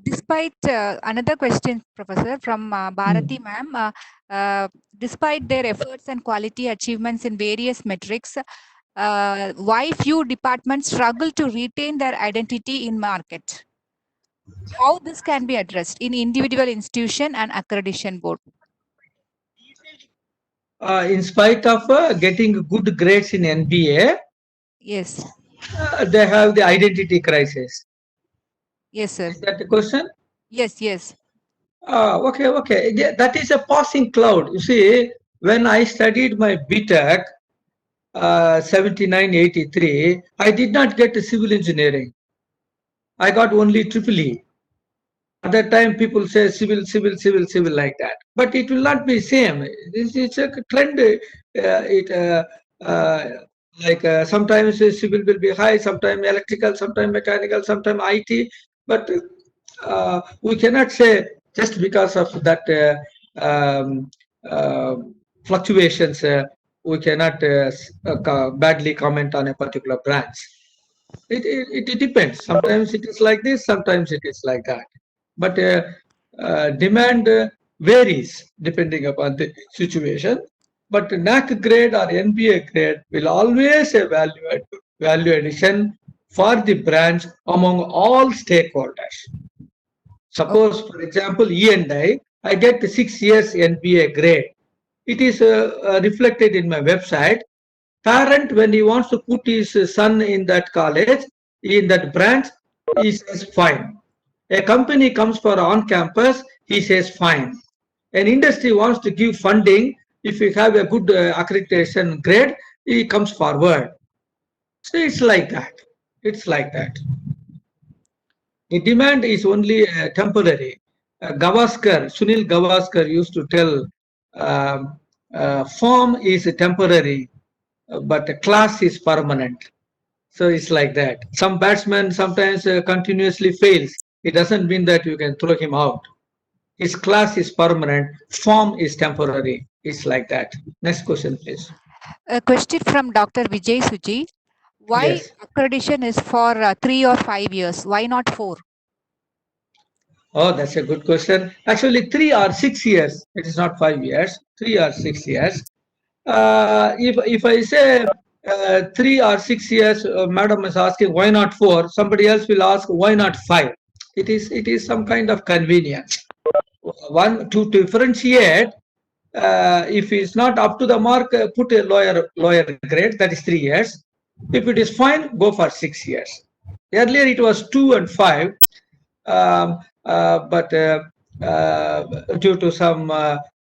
Despite another question, Professor, from Bharati Mm. ma'am, despite their efforts and quality achievements in various metrics, why few departments struggle to retain their identity in market? How this can be addressed in individual institution and accreditation board? In spite of getting good grades in NBA, Yes, they have the identity crisis. yes, sir. Is that the question? Yes, yes. Okay, okay. Yeah, that is a passing cloud. You see, when I studied my BTech, 79, 83, I did not get civil engineering. I got only triple E. At that time, people say civil, civil, civil, civil like that. But it will not be same. This is a trend. Sometimes civil will be high, sometimes electrical, sometimes mechanical, sometimes IT. But we cannot say just because of that um, uh, fluctuations, we cannot badly comment on a particular branch. It depends. Sometimes it is like this, sometimes it is like that. But demand varies depending upon the situation. But NAC grade or NBA grade will always evaluate value addition for the branch among all stakeholders. Okay. Suppose, for example, I get 6 years NBA grade. It is reflected in my website. Parent, when he wants to put his son in that college, in that branch, he says fine. A company comes for on campus, he says fine. An industry wants to give funding. If you have a good accreditation grade, he comes forward. So it's like that. It's like that. The demand is only temporary. Sunil Gavaskar used to tell, form is temporary, but the class is permanent. So it's like that. Some batsman sometimes continuously fails. It doesn't mean that you can throw him out. His class is permanent, form is temporary. It's like that. Next question, please. A question from Dr. Vijay Suji. Why Yes. accreditation is for 3 or 5 years? Why not 4? Oh, that's a good question. Actually, 3 or 6 years. It is not 5 years. 3 or 6 years. If I say 3 or 6 years, madam is asking why not 4. Somebody else will ask why not 5. It is some kind of convenience. One to differentiate. If it's not up to the mark, put a lower grade. That is 3 years. If it is fine, go for 6 years. Earlier it was 2 and 5, but due to some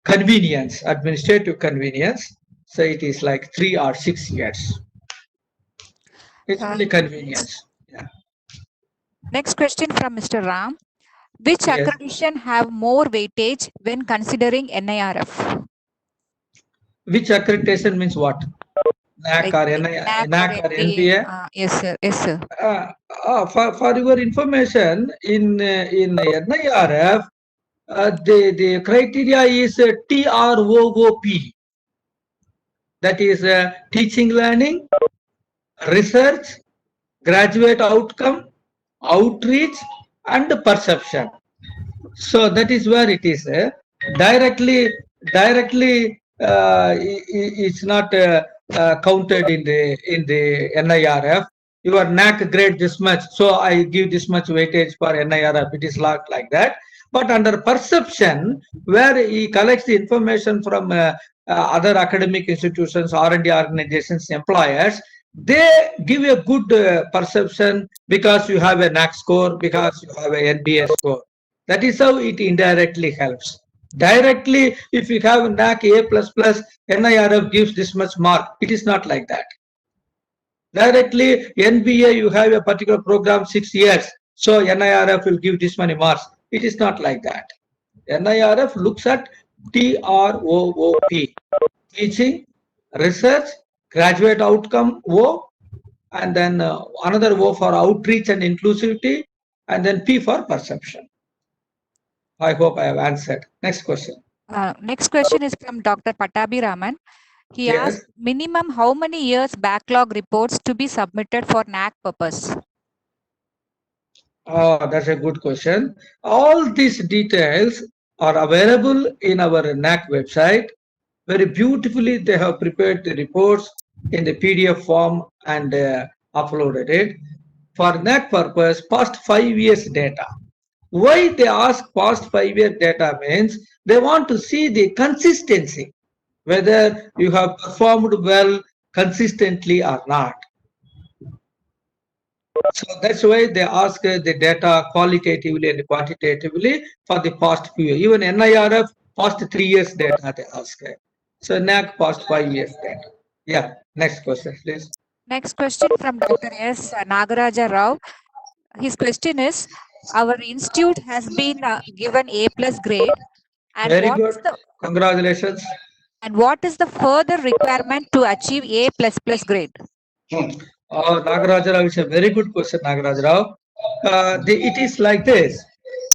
convenience, administrative convenience, so it is like 3 or 6 years. It's Uh, only convenience. Yeah. Next question from Mr. Ram. Which Yes. accreditation have more weightage when considering NIRF? Which accreditation means what? NAC Like or NI, NAC or NAC or NBA? NBA? Yes, sir. Yes, sir. For your information, in NIRF, the criteria is TROOP. That is teaching learning, research, graduate outcome, outreach, and perception. So that is where it is. Directly, it's not counted in the NIRF. Your NAC grade this much, so I give this much weightage for NIRF. It is not like that. But under perception, where he collects the information from other academic institutions, R&D organizations, employers, they give a good perception because you have a NAC score, because you have a NBA score. That is how it indirectly helps. Directly, if you have NAC A++, NIRF gives this much mark. It is not like that. Directly, NBA, you have a particular program 6 years, so NIRF will give this many marks. It is not like that. NIRF looks at TROOP, teaching, research, graduate outcome O, and then another O for outreach and inclusivity, and then P for perception. I hope I have answered. Next question. Next question is from Dr. Patabi Raman. He Yes. asked, minimum how many years backlog reports to be submitted for NAC purpose? Oh, that's a good question. All these details are available in our NAC website. Very beautifully, they have prepared the reports in the PDF form and uploaded it. For NAC purpose, past 5 years data. Why they ask past 5 year data means they want to see the consistency, whether you have performed well consistently or not. So that's why they ask the data qualitatively and quantitatively for the past few years. Even NIRF past 3 years data they ask. So NAC past 5 years data. Yeah. Next question, please. Next question from Dr. S. Nagaraja Rao. His question is, our institute has been given A plus grade, and Very good. Congratulations. what is the further requirement to achieve A plus plus grade? Nagaraj Rao is a very good question, Nagaraj Rao. It is like this.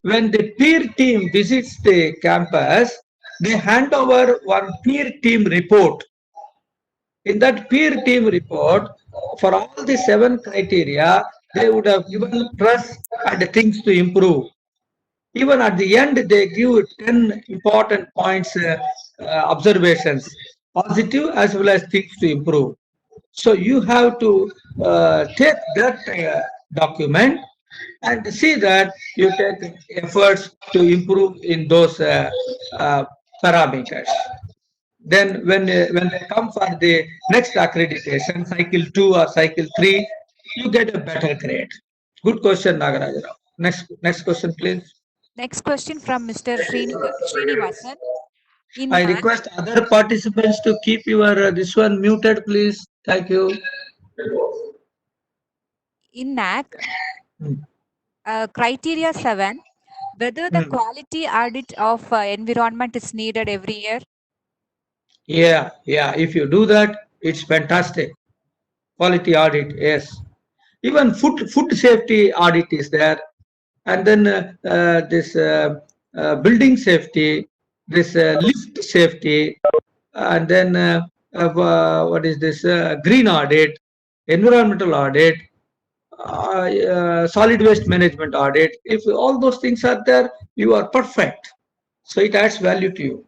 When the peer team visits the campus, they hand over one peer team report. In that peer team report, for all the 7 criteria, they would have given plus and things to improve. Even at the end, they give 10 important points, observations, positive as well as things to improve. So you have to take that document and see that you take efforts to improve in those parameters. Then when they come for the next accreditation, cycle 2 or cycle 3, you get a better grade. Good question, Nagaraj Rao. Next question, please. Next question from Mr. Srinivasan. In I NAC, request other participants to keep your this one muted, please. Thank you. in NAC, Hmm. criteria 7, whether the Hmm. quality audit of environment is needed every year. Yeah. If you do that, it's fantastic. Quality audit, yes. Even food safety audit is there, and then this building safety, this lift safety, and then what is this green audit, environmental audit, solid waste management audit. If all those things are there, you are perfect. So it adds value to you.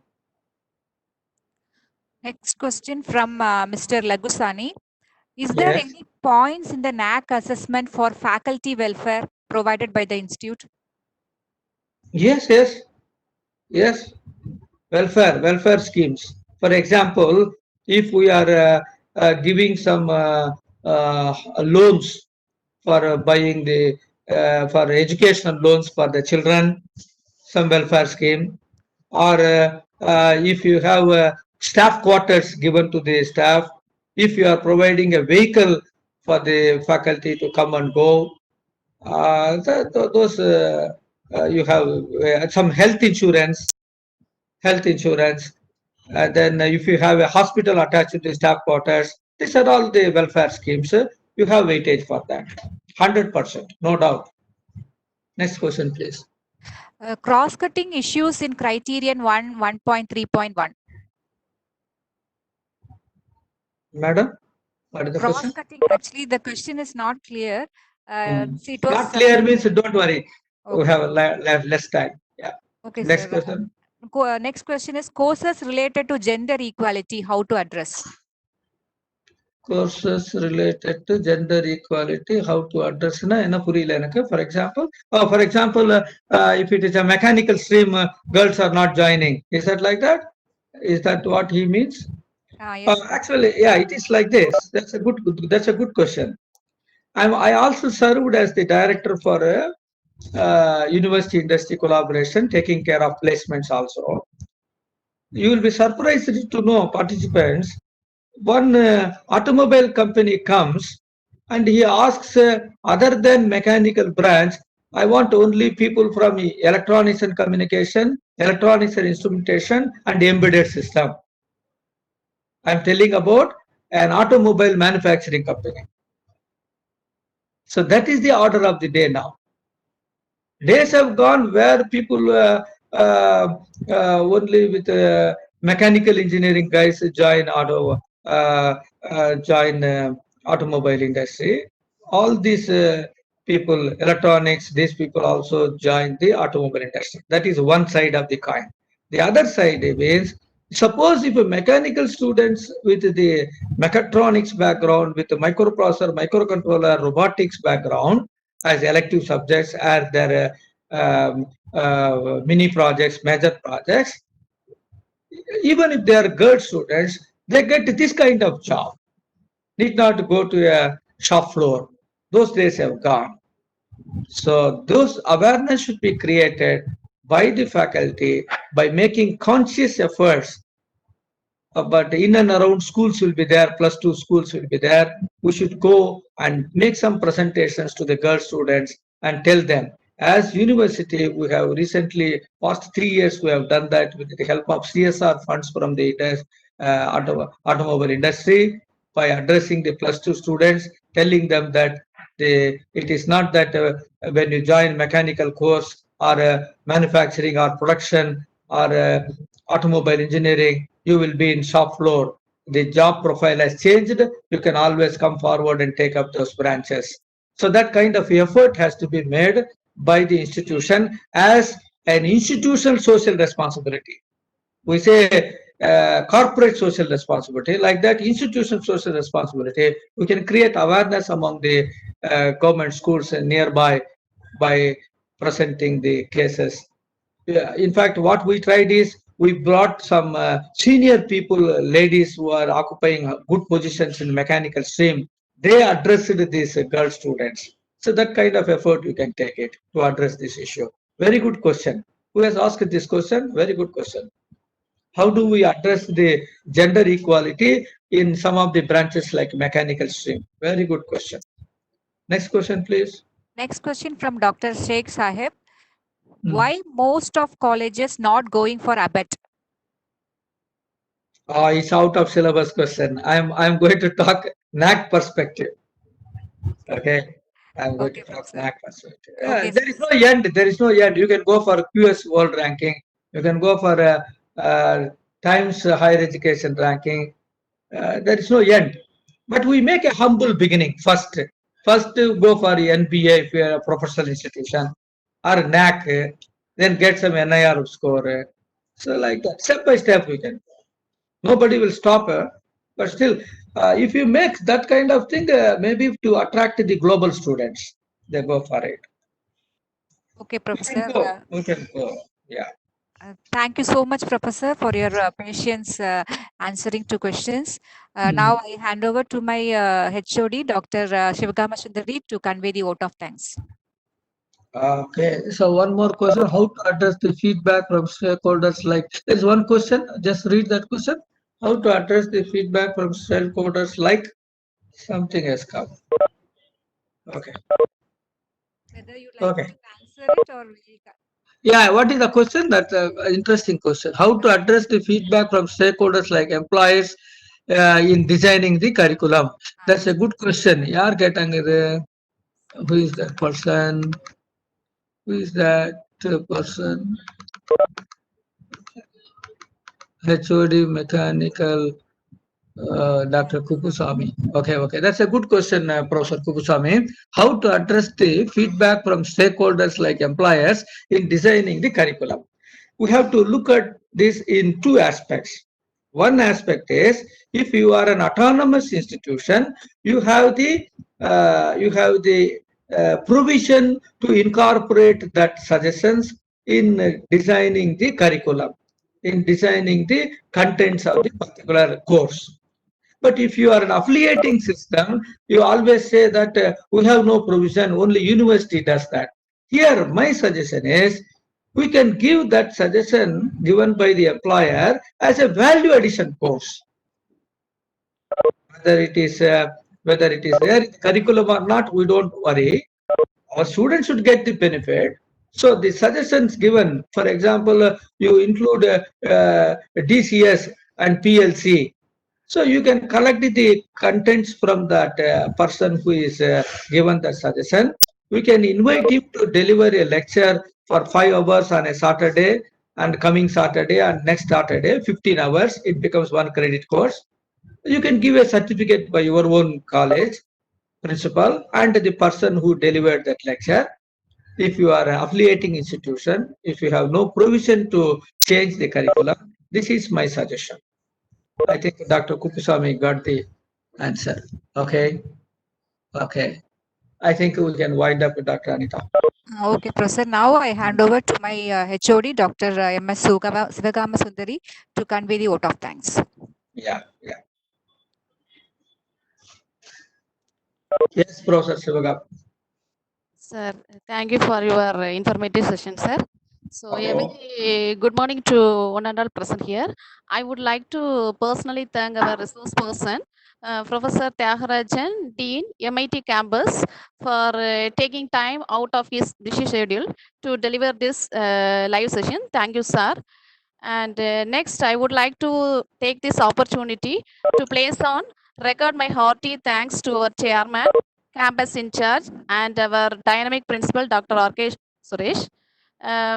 Next question from Mr. Lagusani. Is there Yes. any points in the NAC assessment for faculty welfare provided by the institute? Yes. Welfare schemes. For example, if we are giving some loans for buying the for educational loans for the children, some welfare scheme, or if you have staff quarters given to the staff, if you are providing a vehicle for the faculty to come and go, those you have some health insurance. Then if you have a hospital attached to the staff quarters, these are all the welfare schemes. You have weightage for that. 100%, no doubt. Next question, please. Cross-cutting issues in criterion 1.3.1. Madam, what is the question? Cross-cutting. Actually, the question is not clear. See, it was Not clear means don't worry. We okay. have less time. Yeah. Okay, Next sir. question. Next question is courses related to gender equality. How to address? Courses related to gender equality, how to address na என்ன புரியல எனக்கு. For example, if it is a mechanical stream, girls are not joining. Is that like that? Is that what he means? Yes, sir. Actually, yeah, it is like this. That's a good question. I also served as the director for university industry collaboration, taking care of placements also. You will be surprised to know, participants, one automobile company comes and he asks, other than mechanical branch, I want only people from electronics and communication, electronics and instrumentation, and embedded system. I'm telling about an automobile manufacturing company. So that is the order of the day now. Days have gone where people only with mechanical engineering guys join automobile industry. All these people, electronics, these people also join the automobile industry. That is one side of the coin. The other side means, suppose if a mechanical students with the mechatronics background, with the microprocessor, microcontroller, robotics background as elective subjects as their mini projects, major projects, even if they are girl students, they get this kind of job. Need not go to a shop floor. Those days have gone. So those awareness should be created by the faculty by making conscious efforts. But in and around schools will be there, plus two schools will be there. We should go and make some presentations to the girl students and tell them. As university, we have recently, past 3 years, we have done that with the help of CSR funds from the automobile industry by addressing the plus two students, telling them that it is not that when you join mechanical course or manufacturing or production or automobile engineering, you will be in shop floor. The job profile has changed. You can always come forward and take up those branches. So that kind of effort has to be made by the institution as an institutional social responsibility. We say corporate social responsibility, like that institutional social responsibility. We can create awareness among the government schools nearby by presenting the cases. In fact, what we tried is we brought some senior people, ladies who are occupying good positions in mechanical stream. They addressed these girl students. So that kind of effort you can take it to address this issue. Very good question. Who has asked this question? Very good question. How do we address the gender equality in some of the branches like mechanical stream? Very good question. Next question, please. Next question from Dr. Sheikh Sahib. Hmm. Why most of colleges not going for ABET? It's out of syllabus question. I'm going to talk NAC perspective. Okay. I'm going to Okay, talk Professor. NAC perspective. Okay, There is no end. There is no end. You can go for QS World Ranking. You can go for Times Higher Education Ranking. There is no end. But we make a humble beginning first. First, go for NBA if you are a professional institution or NAC, then get some NIR score. So like that, step by step we can. Nobody will stop her, but still, if you make that kind of thing, maybe to attract the global students, they go for it. okay, We can Professor. go. We can go. Yeah. Thank you so much, Professor, for your patience answering to questions. Hmm. Now I hand over to my HOD, Dr. Shivagama Sundari, to convey the vote of thanks. Okay. So one more question: how to address the feedback from stakeholders? Like, there's one question. Just read that question. How to address the feedback from stakeholders? Like, something has come. Okay. Whether you like Okay. to answer it or Yeah, what is the question? That's an interesting question. How to address the feedback from stakeholders like employees in designing the curriculum? That's a good question. Yaar ketanga, who is that person? Who is that person? HOD mechanical. Dr. Kupusamy. Okay. That's a good question, Professor Kupusamy. How to address the feedback from stakeholders like employers in designing the curriculum? We have to look at this in two aspects. One aspect is if you are an autonomous institution, you have the provision to incorporate that suggestions in designing the curriculum, in designing the contents of the particular course. But if you are an affiliating system, you always say that we have no provision, only university does that. Here, my suggestion is we can give that suggestion given by the employer as a value addition course. Whether it is there in the curriculum or not, we don't worry. Our students should get the benefit. So the suggestions given, for example, you include DCS and PLC. So you can collect the contents from that person who is given the suggestion. We can invite him to deliver a lecture for 5 hours on a Saturday, and coming Saturday and next Saturday, 15 hours. It becomes one credit course. You can give a certificate by your own college principal and the person who delivered that lecture. If you are an affiliating institution, if you have no provision to change the curriculum, this is my suggestion. I think Dr. Kupusamy got the answer. Okay. I think we can wind up with Dr. Anita. Okay, Professor. Now I hand over to my HOD, Dr. M.S. Sivagama Sundari, to convey the vote of thanks. Yeah. Yes, Professor Sivagam. Sir, thank you for your informative session, sir. So, a Okay. very good morning to one and all present here. I would like to personally thank our resource person, Professor Tyagarajan, Dean, MIT campus, for taking time out of his busy schedule to deliver this live session. Thank you, sir. And next, I would like to take this opportunity to place on record my hearty thanks to our chairman, campus in charge, and our dynamic principal, Dr. R.K. Suresh.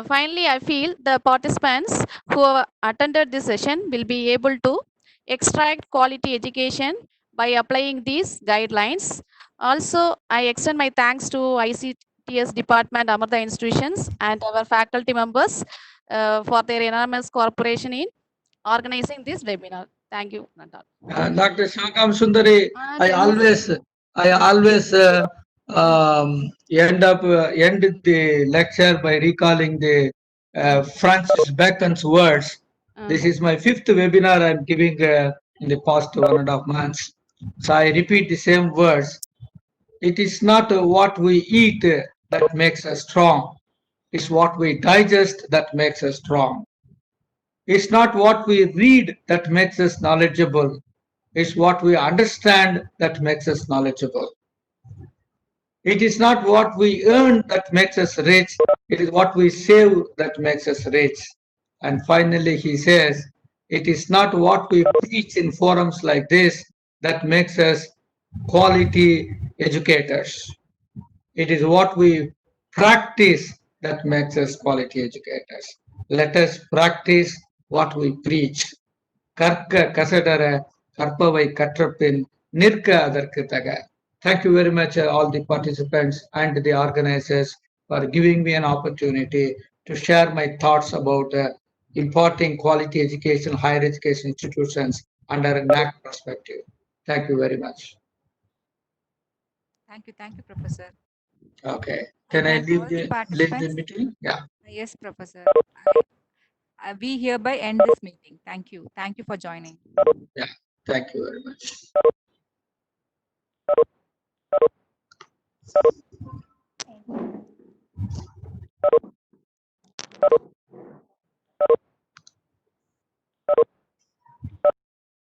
Finally, I feel the participants who have attended this session will be able to extract quality education by applying these guidelines. Also, I extend my thanks to ICTS department, Amartha institutions, and our faculty members for their enormous cooperation in organizing this webinar. Thank you, Nandal. Dr. Sivagam Sundari, I always end the lecture by recalling the Francis Bacon's words. This is my 5th webinar I'm giving in the past 1.5 months. So I repeat the same words. It is not what we eat that makes us strong. It's what we digest that makes us strong. It's not what we read that makes us knowledgeable. It's what we understand that makes us knowledgeable. It is not what we earn that makes us rich. It is what we save that makes us rich. And finally, he says, it is not what we preach in forums like this that makes us quality educators. It is what we practice that makes us quality educators. Let us practice what we preach. கற்க கசடர கற்பவை கற்றபின் நிற்க அதற்கு தக. Thank you very much, all the participants and the organizers, for giving me an opportunity to share my thoughts about imparting quality education, higher education institutions under a NAC perspective. Thank you very much. Thank you, Professor. Okay. Can I leave the meeting? Yeah. Yes, Professor. We hereby end this meeting. Thank you. Thank you for joining. Yeah. Thank you very much.